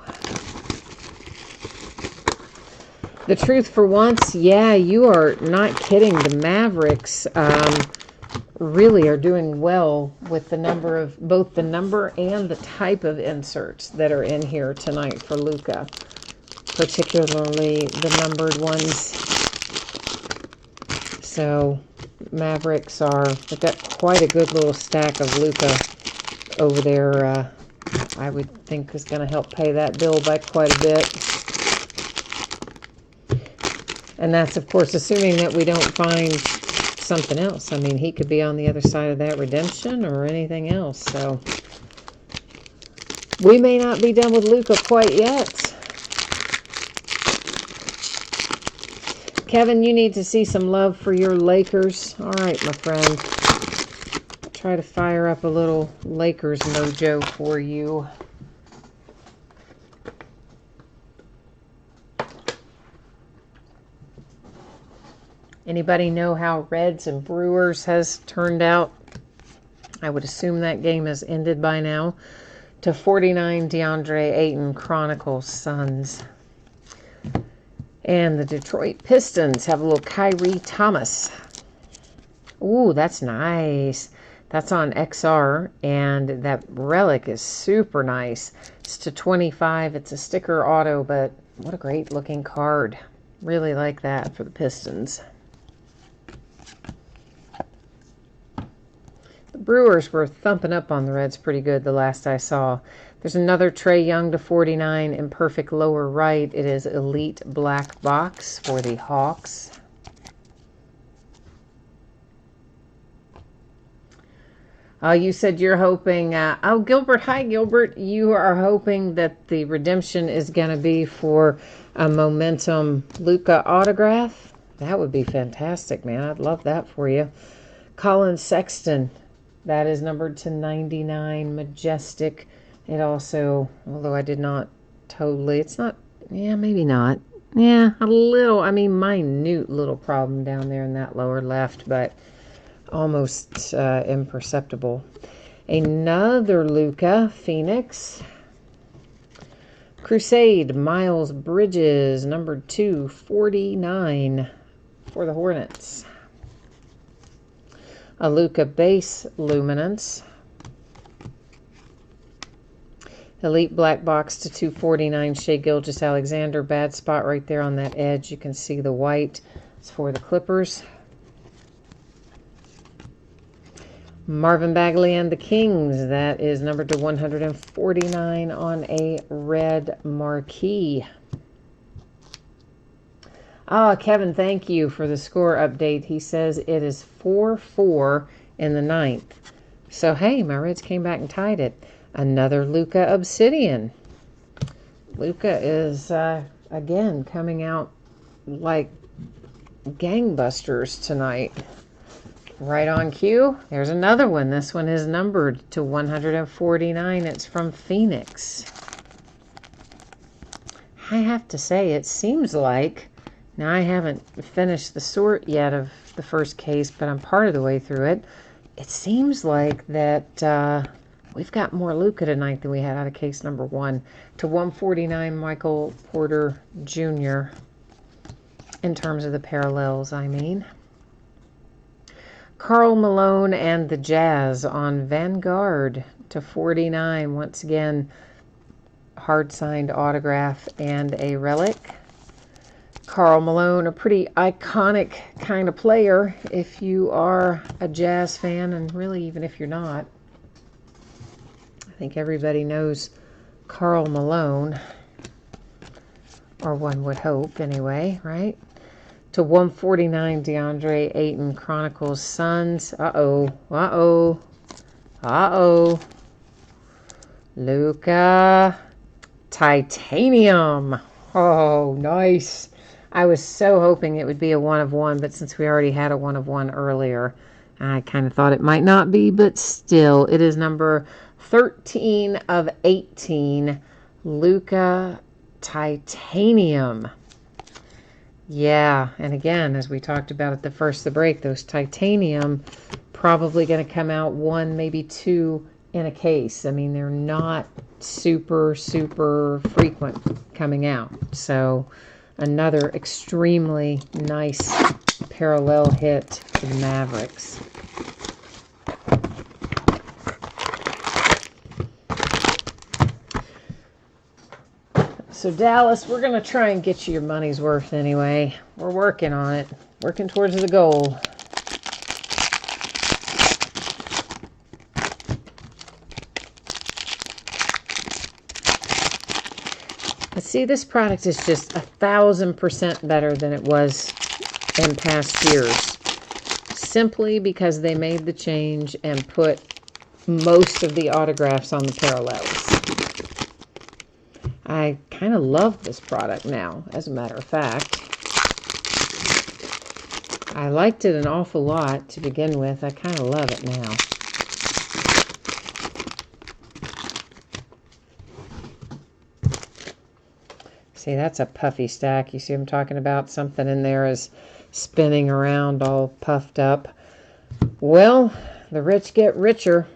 The truth for once, yeah, you are not kidding. The Mavericks really are doing well with the number of, both the number and the type of inserts that are in here tonight for Luka. Particularly the numbered ones. So Mavericks they've got quite a good little stack of Luka over there. I would think is going to help pay that bill by quite a bit. And that's, of course, assuming that we don't find something else. I mean, he could be on the other side of that redemption or anything else. So we may not be done with Luka quite yet. Kevin, you need to see some love for your Lakers. All right, my friend. I'll try to fire up a little Lakers mojo for you. Anybody know how Reds and Brewers has turned out? I would assume that game has ended by now. To 49, DeAndre Ayton, Chronicles, Suns. And the Detroit Pistons have a little Kyrie Thomas. Ooh, that's nice. That's on XR, and that relic is super nice. It's to 25. It's a sticker auto, but what a great looking card. Really like that for the Pistons. The Brewers were thumping up on the Reds pretty good the last I saw. There's another Trae Young to 49 in perfect lower right. It is Elite Black Box for the Hawks. You said you're hoping, oh, Gilbert, hi, Gilbert. You are hoping that the redemption is going to be for a Momentum Luka autograph. That would be fantastic, man. I'd love that for you. Colin Sexton, that is numbered to 99, Majestic. It also, although I did not totally, it's not, yeah, maybe not. Yeah, a little, I mean, minute little problem down there in that lower left, but almost imperceptible. Another Luka, Phoenix. Crusade, Miles Bridges, number 249 for the Hornets. A Luka base luminance. Elite Black Box to 249, Shai Gilgeous-Alexander. Bad spot right there on that edge. You can see the white. It's for the Clippers. Marvin Bagley and the Kings. That is numbered to 149 on a red marquee. Kevin, thank you for the score update. He says it is 4-4 in the ninth. So, hey, my Reds came back and tied it. Another Luka Obsidian. Luka is, again, coming out like gangbusters tonight. Right on cue. There's another one. This one is numbered to 149. It's from Phoenix. I have to say, it seems like, now I haven't finished the sort yet of the first case, but I'm part of the way through it. It seems like that we've got more Luka tonight than we had out of case number 1. To 149, Michael Porter Jr. In terms of the parallels, I mean. Karl Malone and the Jazz on Vanguard to 49. Once again, hard-signed autograph and a relic. Karl Malone, a pretty iconic kind of player if you are a Jazz fan, and really even if you're not. I think everybody knows Karl Malone, or one would hope anyway, right? To 149, DeAndre Ayton, Chronicles, Suns. Luka. Titanium. Oh, nice. I was so hoping it would be a 1 of 1, but since we already had a 1 of 1 earlier, I kind of thought it might not be, but still, it is number 13 of 18. Luka Titanium. Yeah, and again, as we talked about at the first of the break, those titanium probably going to come out one, maybe two in a case. I mean, they're not super, super frequent coming out. So another extremely nice parallel hit for the Mavericks. So Dallas, we're going to try and get you your money's worth anyway. We're working on it. Working towards the goal. But see, this product is just 1,000% better than it was in past years. Simply because they made the change and put most of the autographs on the parallels. I kind of love this product now, as a matter of fact. I liked it an awful lot to begin with. I kind of love it now. See, that's a puffy stack. You see what I'm talking about? Something in there is spinning around all puffed up. Well, the rich get richer.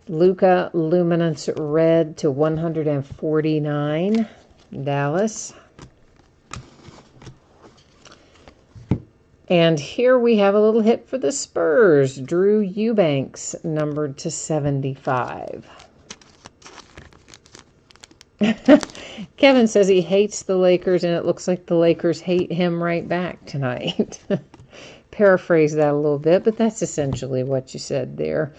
Luca Luminance Red to 149, Dallas. And here we have a little hit for the Spurs. Drew Eubanks, numbered to 75. Kevin says he hates the Lakers, and it looks like the Lakers hate him right back tonight. Paraphrase that a little bit, but that's essentially what you said there.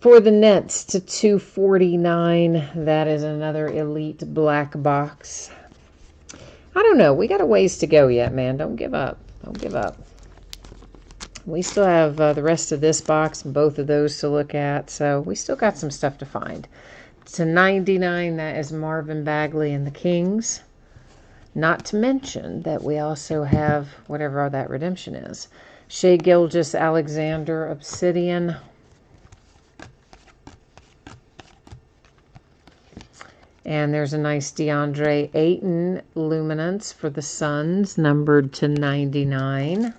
For the Nets to 249, that is another elite black box. I don't know. We got a ways to go yet, man. Don't give up. Don't give up. We still have the rest of this box and both of those to look at, so we still got some stuff to find. To 99, that is Marvin Bagley and the Kings. Not to mention that we also have whatever that redemption is. Shai Gilgeous-Alexander Obsidian. And there's a nice DeAndre Ayton Luminance for the Suns, numbered to 99.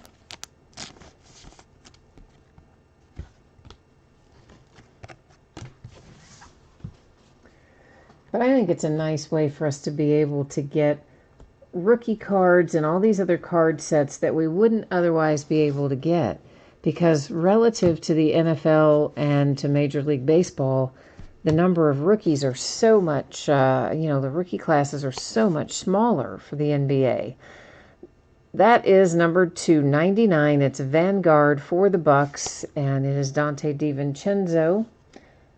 But I think it's a nice way for us to be able to get rookie cards and all these other card sets that we wouldn't otherwise be able to get. Because relative to the NFL and to Major League Baseball, the number of rookies are so much, the rookie classes are so much smaller for the NBA. That is numbered to 99. It's Vanguard for the Bucks, and it is Dante DiVincenzo.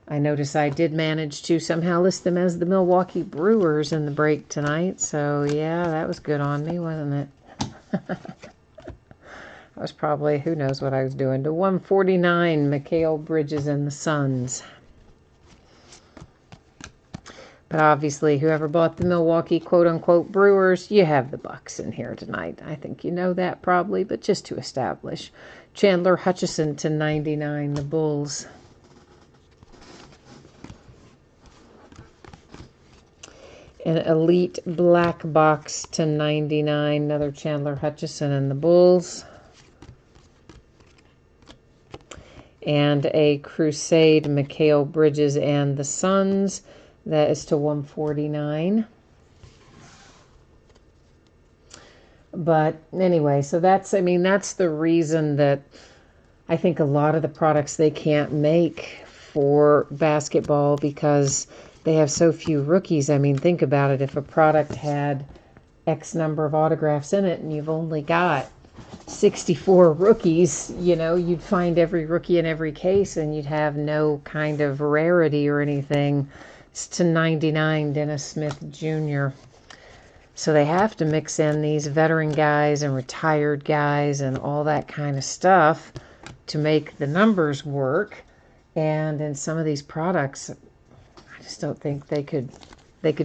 I notice I did manage to somehow list them as the Milwaukee Brewers in the break tonight. So, yeah, that was good on me, wasn't it? I was probably, who knows what I was doing. To 149, Mikal Bridges and the Suns. But obviously, whoever bought the Milwaukee quote-unquote Brewers, you have the Bucks in here tonight. I think you know that probably, but just to establish. Chandler Hutchison to 99, the Bulls. An elite black box to 99, another Chandler Hutchison and the Bulls. And a Crusade Mikal Bridges and the Suns. That is to 149. But anyway, so that's the reason that I think a lot of the products they can't make for basketball, because they have so few rookies. I mean, think about it. If a product had X number of autographs in it and you've only got 64 rookies, you'd find every rookie in every case and you'd have no kind of rarity or anything. It's to 99, Dennis Smith Jr. So they have to mix in these veteran guys and retired guys and all that kind of stuff to make the numbers work. And in some of these products, I just don't think they could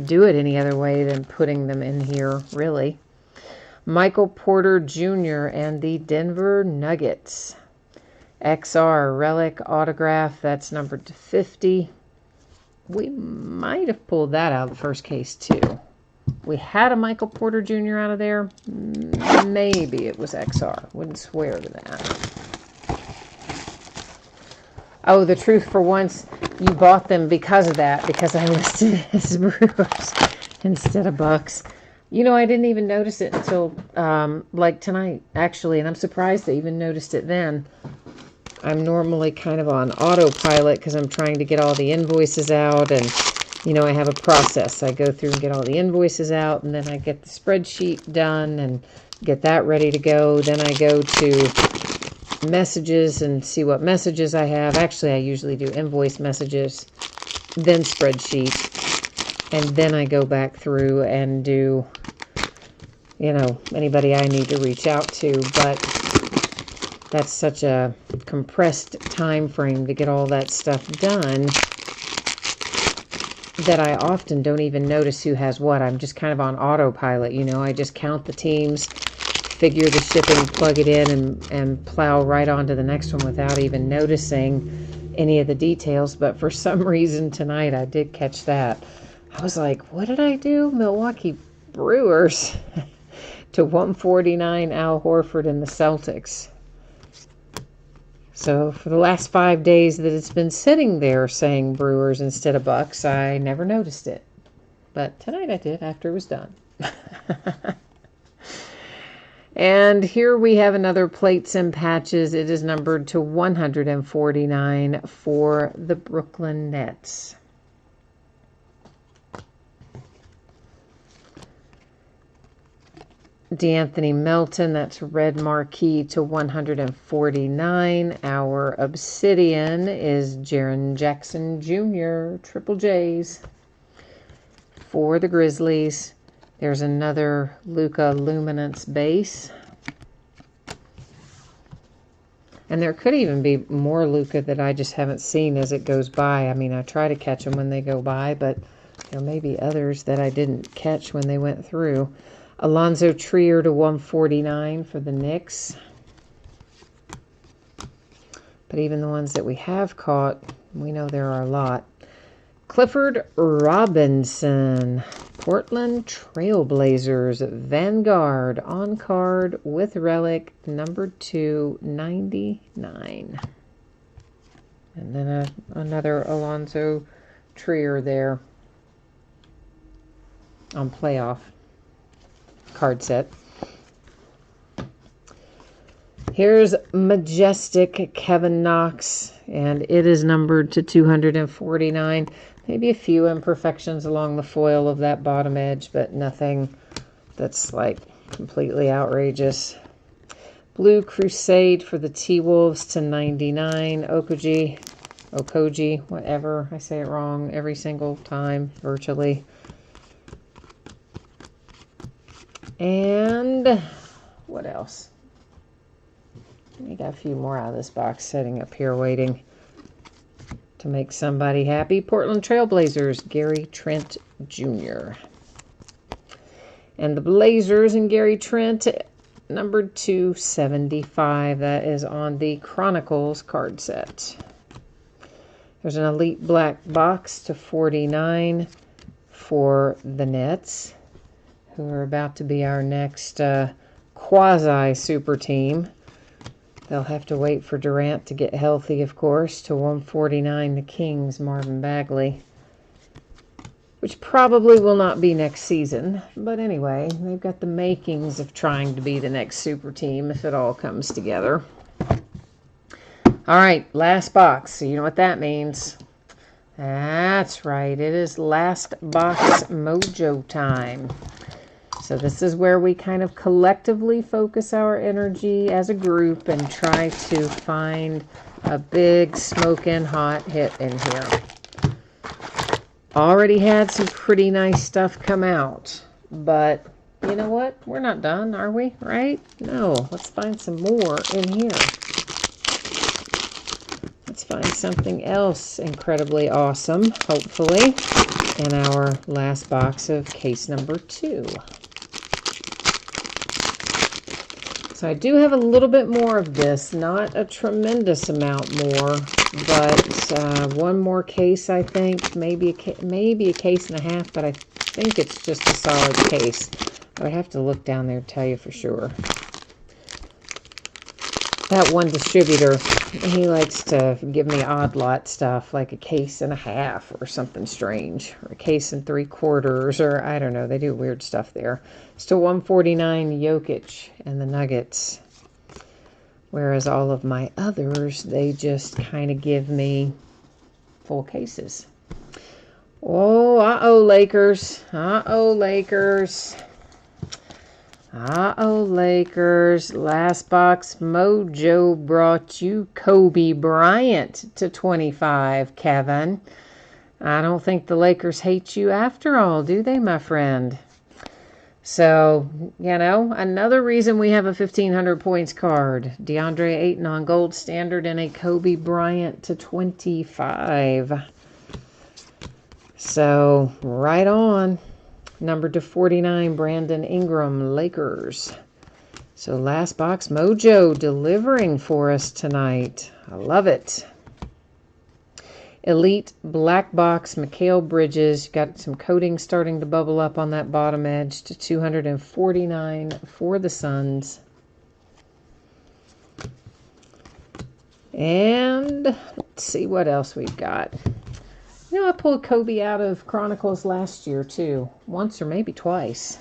do it any other way than putting them in here, really. Michael Porter Jr. and the Denver Nuggets. XR Relic Autograph, that's numbered to 50. We might have pulled that out of the first case, too. we had a Michael Porter Jr. out of there. Maybe it was XR. Wouldn't swear to that. Oh, the truth for once, you bought them because of that, because I listed it as Brewers instead of Bucks. You know, I didn't even notice it until like tonight, actually, and I'm surprised I even noticed it then. I'm normally kind of on autopilot because I'm trying to get all the invoices out, and, you know, I have a process. I go through and get all the invoices out, and then I get the spreadsheet done and get that ready to go. Then I go to messages and see what messages I have. Actually, I usually do invoice messages, then spreadsheet, and then I go back through and do, you know, anybody I need to reach out to. But that's such a compressed time frame to get all that stuff done that I often don't even notice who has what. I'm just kind of on autopilot, you know. I just count the teams, figure the shipping, plug it in, and plow right on to the next one without even noticing any of the details. But for some reason tonight I did catch that. I was like, what did I do? Milwaukee Brewers to 149 Al Horford and the Celtics. So for the last 5 days that it's been sitting there saying Brewers instead of Bucks, I never noticed it. But tonight I did after it was done. And here we have another plates and patches. It is numbered to 149 for the Brooklyn Nets. D'Anthony Melton, that's red marquee to 149. Our obsidian is Jaren Jackson Jr., Triple J's for the Grizzlies. There's another Luka Luminance base. And there could even be more Luka that I just haven't seen as it goes by. I mean, I try to catch them when they go by, but there may be others that I didn't catch when they went through. Alonzo Trier to 149 for the Knicks. But even the ones that we have caught, we know there are a lot. Clifford Robinson, Portland Trailblazers, Vanguard, on card with relic, number 299. And then another Alonzo Trier there on playoff card set. Here's Majestic Kevin Knox, and it is numbered to 249. Maybe a few imperfections along the foil of that bottom edge, but nothing that's like completely outrageous. Blue Crusade for the T-Wolves to 99. Okoji, whatever. I say it wrong every single time, virtually. And what else? We got a few more out of this box sitting up here waiting to make somebody happy. Portland Trailblazers, Gary Trent Jr. And the Blazers and Gary Trent, numbered 275. That is on the Chronicles card set. There's an Elite Black box to 49 for the Nets, who are about to be our next quasi-super team. They'll have to wait for Durant to get healthy, of course, to 149, the Kings, Marvin Bagley, which probably will not be next season. But anyway, they've got the makings of trying to be the next super team if it all comes together. All right, last box. So you know what that means. That's right. It is last box mojo time. So this is where we kind of collectively focus our energy as a group and try to find a big smoking hot hit in here. Already had some pretty nice stuff come out, but you know what? We're not done, are we? Right? No. Let's find some more in here. Let's find something else incredibly awesome, hopefully, in our last box of case number 2. So I do have a little bit more of this, not a tremendous amount more, but one more case, I think, maybe a case and a half, but I think it's just a solid case. I would have to look down there to tell you for sure. That one distributor, he likes to give me odd lot stuff, like a case and a half or something strange, or a case and 3/4, or I don't know. They do weird stuff there. Still 149 Jokic and the Nuggets. Whereas all of my others, they just kind of give me full cases. Oh, uh-oh, Lakers. Uh-oh, Lakers. Uh-oh, Lakers. Last box mojo brought you Kobe Bryant to 25, Kevin. I don't think the Lakers hate you after all, do they, my friend? So, you know, another reason we have a 1,500 points card. DeAndre Ayton on gold standard and a Kobe Bryant to 25. So, right on. Number to 49, Brandon Ingram, Lakers. So, last box mojo delivering for us tonight. I love it. Elite black box, Mikal Bridges. Got some coating starting to bubble up on that bottom edge to 249 for the Suns. And let's see what else we've got. You know, I pulled Kobe out of Chronicles last year, too. Once or maybe twice.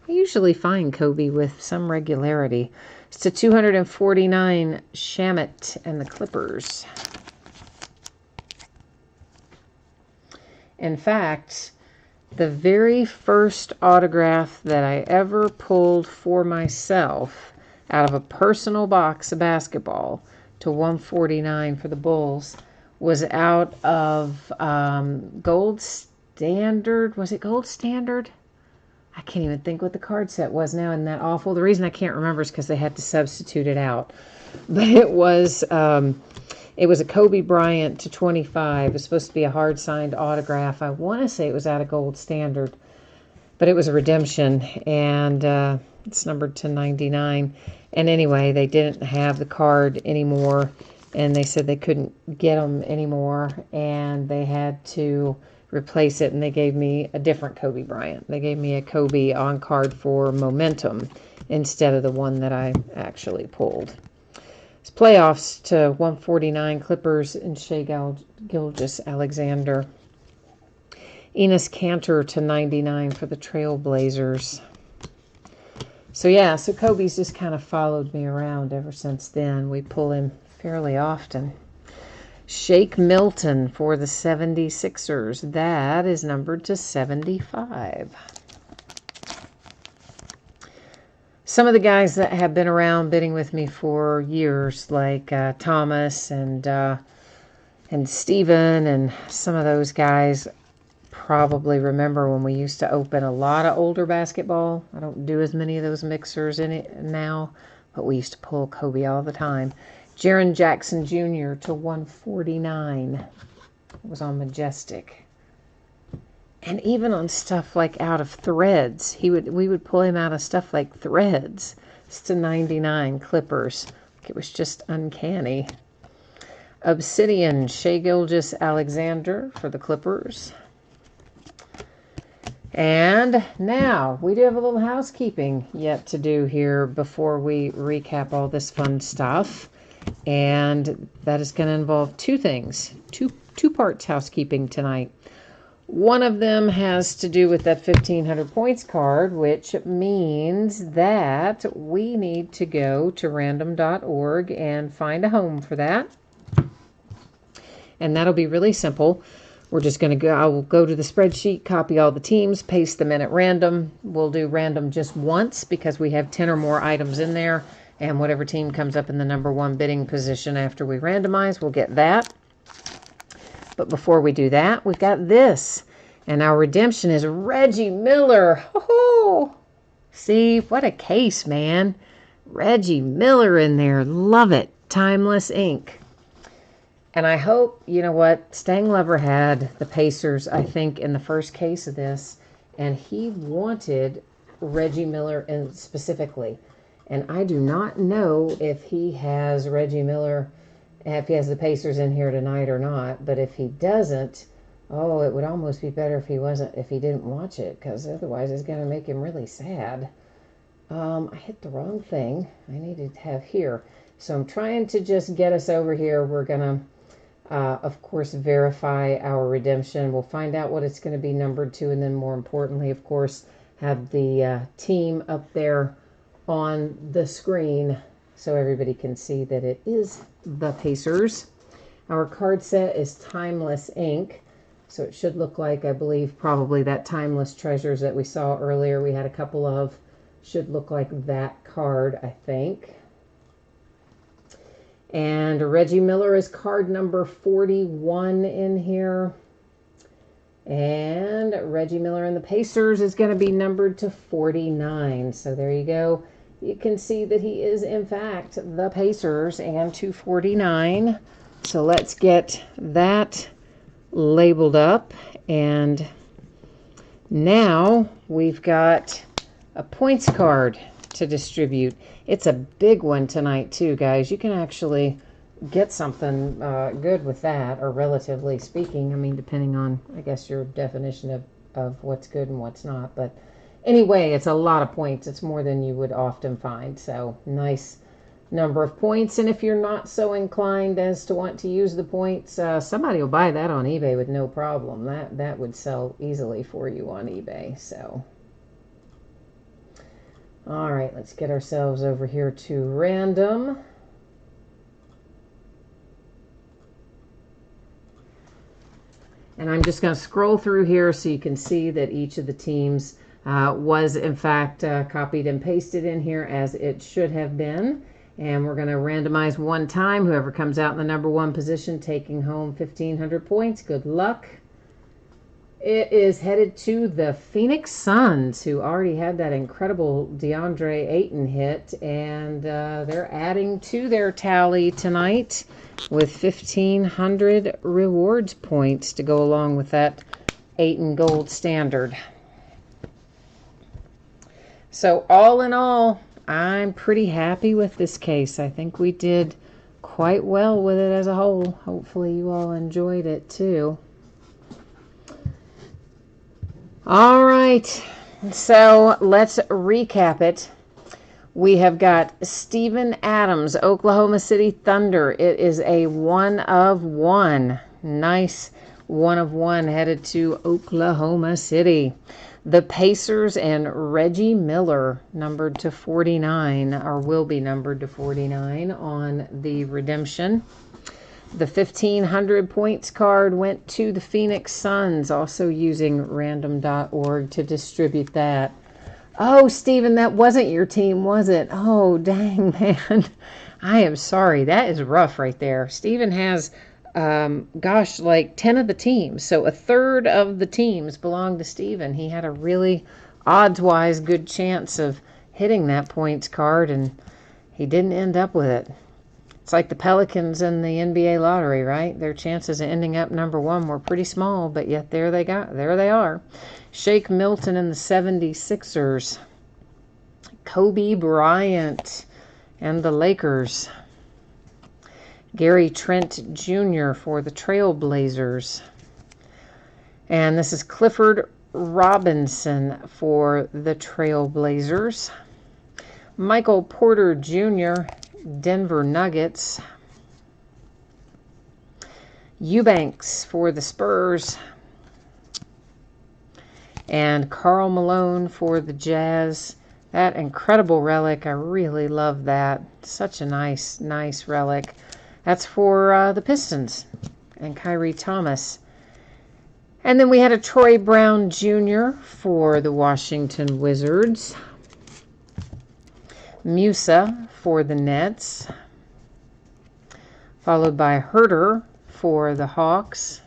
I usually find Kobe with some regularity. It's to 249, Shamet and the Clippers. In fact, the very first autograph that I ever pulled for myself out of a personal box of basketball to 149 for the Bulls was out of Gold Standard. Was it Gold Standard? I can't even think what the card set was now. Isn't that awful? The reason I can't remember is because they had to substitute it out. But it was a Kobe Bryant to 25. It was supposed to be a hard-signed autograph. I want to say it was out of Gold Standard, but it was a redemption, and it's numbered to 99. And anyway, they didn't have the card anymore, and they said they couldn't get them anymore, and they had to replace it, and they gave me a different Kobe Bryant. They gave me a Kobe on card for Momentum instead of the one that I actually pulled. It's playoffs to 149, Clippers and Shai Gilgeous-Alexander. Enes Kanter to 99 for the Trailblazers. So yeah, so Kobe's just kind of followed me around ever since then. We pull him fairly often. Shake Milton for the 76ers. That is numbered to 75. Some of the guys that have been around bidding with me for years, like Thomas and Steven, and some of those guys probably remember when we used to open a lot of older basketball. I don't do as many of those mixers in it now, but we used to pull Kobe all the time. Jaren Jackson Jr. to 149. It was on Majestic. And even on stuff like out of Threads, we would pull him out of stuff like Threads. It's to 99, Clippers. It was just uncanny. Obsidian, Shai Gilgeous-Alexander for the Clippers. And now, we do have a little housekeeping yet to do here before we recap all this fun stuff. And that is going to involve two things. Two parts housekeeping tonight. One of them has to do with that 1,500 points card, which means that we need to go to random.org and find a home for that. And that'll be really simple. We're just going to go, I will go to the spreadsheet, copy all the teams, paste them in at random. We'll do random just once because we have 10 or more items in there. And whatever team comes up in the number one bidding position after we randomize, we'll get that. But before we do that, we've got this. And our redemption is Reggie Miller. Oh, see, what a case, man. Reggie Miller in there. Love it. Timeless ink. And I hope, you know what, Stang Lover had the Pacers, I think, in the first case of this. And he wanted Reggie Miller specifically. And I do not know if he has Reggie Miller, if he has the Pacers in here tonight or not. But if he doesn't, Oh, it would almost be better if he didn't watch it, because otherwise it's going to make him really sad. I hit the wrong thing. I needed to have here. So I'm trying to just get us over here. We're going to, of course, verify our redemption. We'll find out what it's going to be numbered to, and then more importantly, of course, have the team up there on the screen so everybody can see that it is the Pacers. Our card set is Timeless Ink. So it should look like, I believe, probably that Timeless Treasures that we saw earlier. We had a couple of, should look like that card, I think. And Reggie Miller is card number 41 in here. And Reggie Miller and the Pacers is going to be numbered to 49. So there you go. You can see that he is, in fact, the Pacers and 249. So let's get that labeled up, and now we've got a points card to distribute. It's a big one tonight too, guys. You can actually get something good with that, or relatively speaking. I mean, depending on, I guess, your definition of what's good and what's not. But anyway, it's a lot of points. It's more than you would often find. So nice number of points. And if you're not so inclined as to want to use the points, somebody will buy that on eBay with no problem. That would sell easily for you on eBay. So all right, let's get ourselves over here to random. And I'm just going to scroll through here so you can see that each of the teams was in fact copied and pasted in here as it should have been. And we're going to randomize one time. Whoever comes out in the number one position, taking home 1,500 points. Good luck. It is headed to the Phoenix Suns, who already had that incredible DeAndre Ayton hit. And they're adding to their tally tonight with 1,500 rewards points to go along with that Ayton gold standard. So all in all, I'm pretty happy with this case. I think we did quite well with it as a whole. Hopefully you all enjoyed it too. All right, so let's recap it. We have got Steven Adams, Oklahoma City Thunder. It is a 1 of 1. Nice 1 of 1 headed to Oklahoma City. The Pacers and Reggie Miller, numbered to 49, or will be numbered to 49 on the redemption. The 1,500 points card went to the Phoenix Suns, also using random.org to distribute that. Oh, Stephen, that wasn't your team, was it? Oh, dang, man. I am sorry. That is rough right there. Stephen has, like 10 of the teams. So a third of the teams belong to Stephen. He had a really odds-wise good chance of hitting that points card, and he didn't end up with it. It's like the Pelicans in the NBA lottery, right? Their chances of ending up number one were pretty small, but yet there they are. Shake Milton and the 76ers. Kobe Bryant and the Lakers. Gary Trent Jr. for the Trailblazers. And this is Clifford Robinson for the Trailblazers. Michael Porter Jr., Denver Nuggets. Eubanks for the Spurs. And Karl Malone for the Jazz. That incredible relic, I really love that. Such a nice relic. That's for the Pistons and Kyrie Thomas. And then we had a Troy Brown Jr. for the Washington Wizards. Musa for the Nets. Followed by Herter for the Hawks.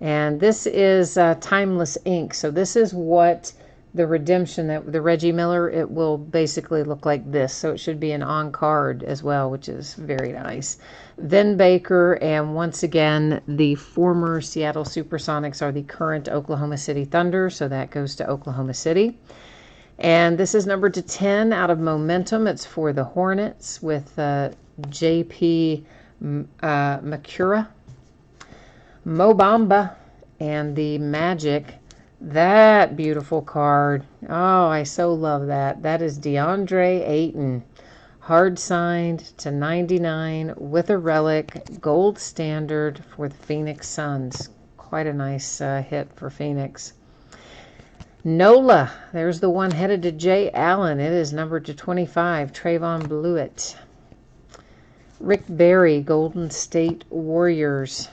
And this is Timeless Ink. So this is what the redemption, that the Reggie Miller, it will basically look like this. So it should be an on-card as well, which is very nice. Then Baker, and once again, the former Seattle Supersonics are the current Oklahoma City Thunder. So that goes to Oklahoma City. And this is numbered to 10 out of Momentum. It's for the Hornets with J.P. Makura. Mo Bamba and the Magic. That beautiful card. Oh, I so love that. That is DeAndre Ayton. Hard signed to 99 with a relic. Gold standard for the Phoenix Suns. Quite a nice hit for Phoenix. NOLA. There's the one headed to Jay Allen. It is numbered to 25. Trayvon Blewett. Rick Barry. Golden State Warriors.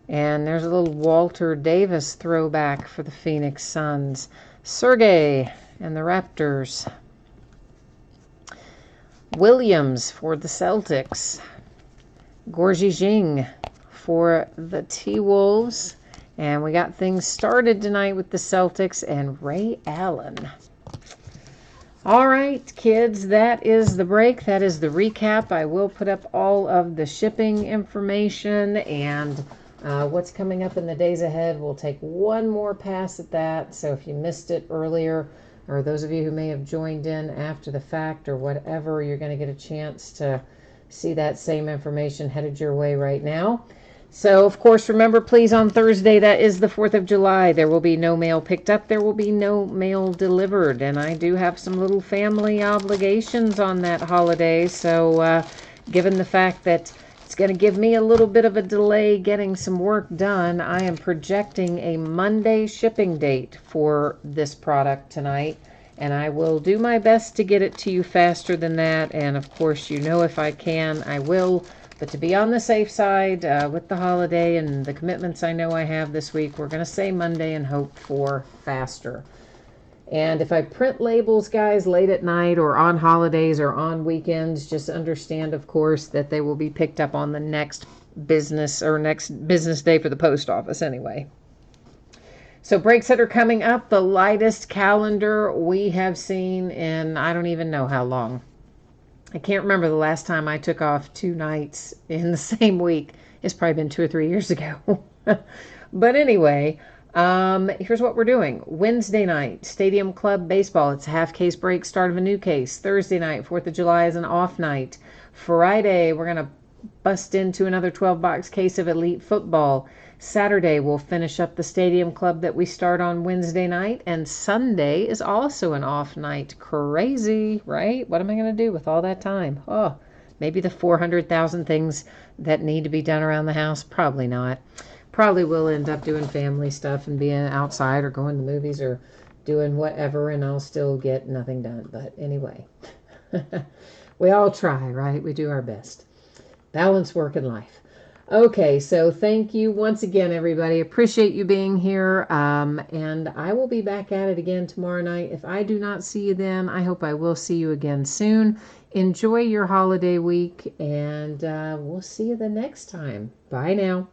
And there's a little Walter Davis throwback for the Phoenix Suns. Sergey and the Raptors. Williams for the Celtics. Gorgie Jing for the T-Wolves. And we got things started tonight with the Celtics and Ray Allen. All right, kids, that is the break. That is the recap. I will put up all of the shipping information and what's coming up in the days ahead. We'll take one more pass at that. So if you missed it earlier, or those of you who may have joined in after the fact or whatever, you're going to get a chance to see that same information headed your way right now. So, of course, remember, please, on Thursday, that is the 4th of July, there will be no mail picked up. There will be no mail delivered. And I do have some little family obligations on that holiday. So, given the fact that it's going to give me a little bit of a delay getting some work done, I am projecting a Monday shipping date for this product tonight. And I will do my best to get it to you faster than that. And, of course, you know, if I can, I will. But to be on the safe side with the holiday and the commitments I know I have this week, we're going to say Monday and hope for faster. And if I print labels, guys, late at night or on holidays or on weekends, just understand, of course, that they will be picked up on the next business day for the post office anyway. So breaks that are coming up, the lightest calendar we have seen in I don't even know how long. I can't remember the last time I took off 2 nights in the same week. It's probably been 2 or 3 years ago. But anyway, here's what we're doing. Wednesday night, Stadium Club Baseball. It's a half case break, start of a new case. Thursday night, 4th of July is an off night. Friday, we're going to bust into another 12-box case of Elite Football. Saturday, we'll finish up the Stadium Club that we start on Wednesday night. And Sunday is also an off night. Crazy, right? What am I going to do with all that time? Oh, maybe the 400,000 things that need to be done around the house? Probably not. Probably will end up doing family stuff and being outside or going to movies or doing whatever, and I'll still get nothing done. But anyway, we all try, right? We do our best. Balance work and life. Okay, so thank you once again, everybody. Appreciate you being here, and I will be back at it again tomorrow night. If I do not see you then, I hope I will see you again soon. Enjoy your holiday week, and we'll see you the next time. Bye now.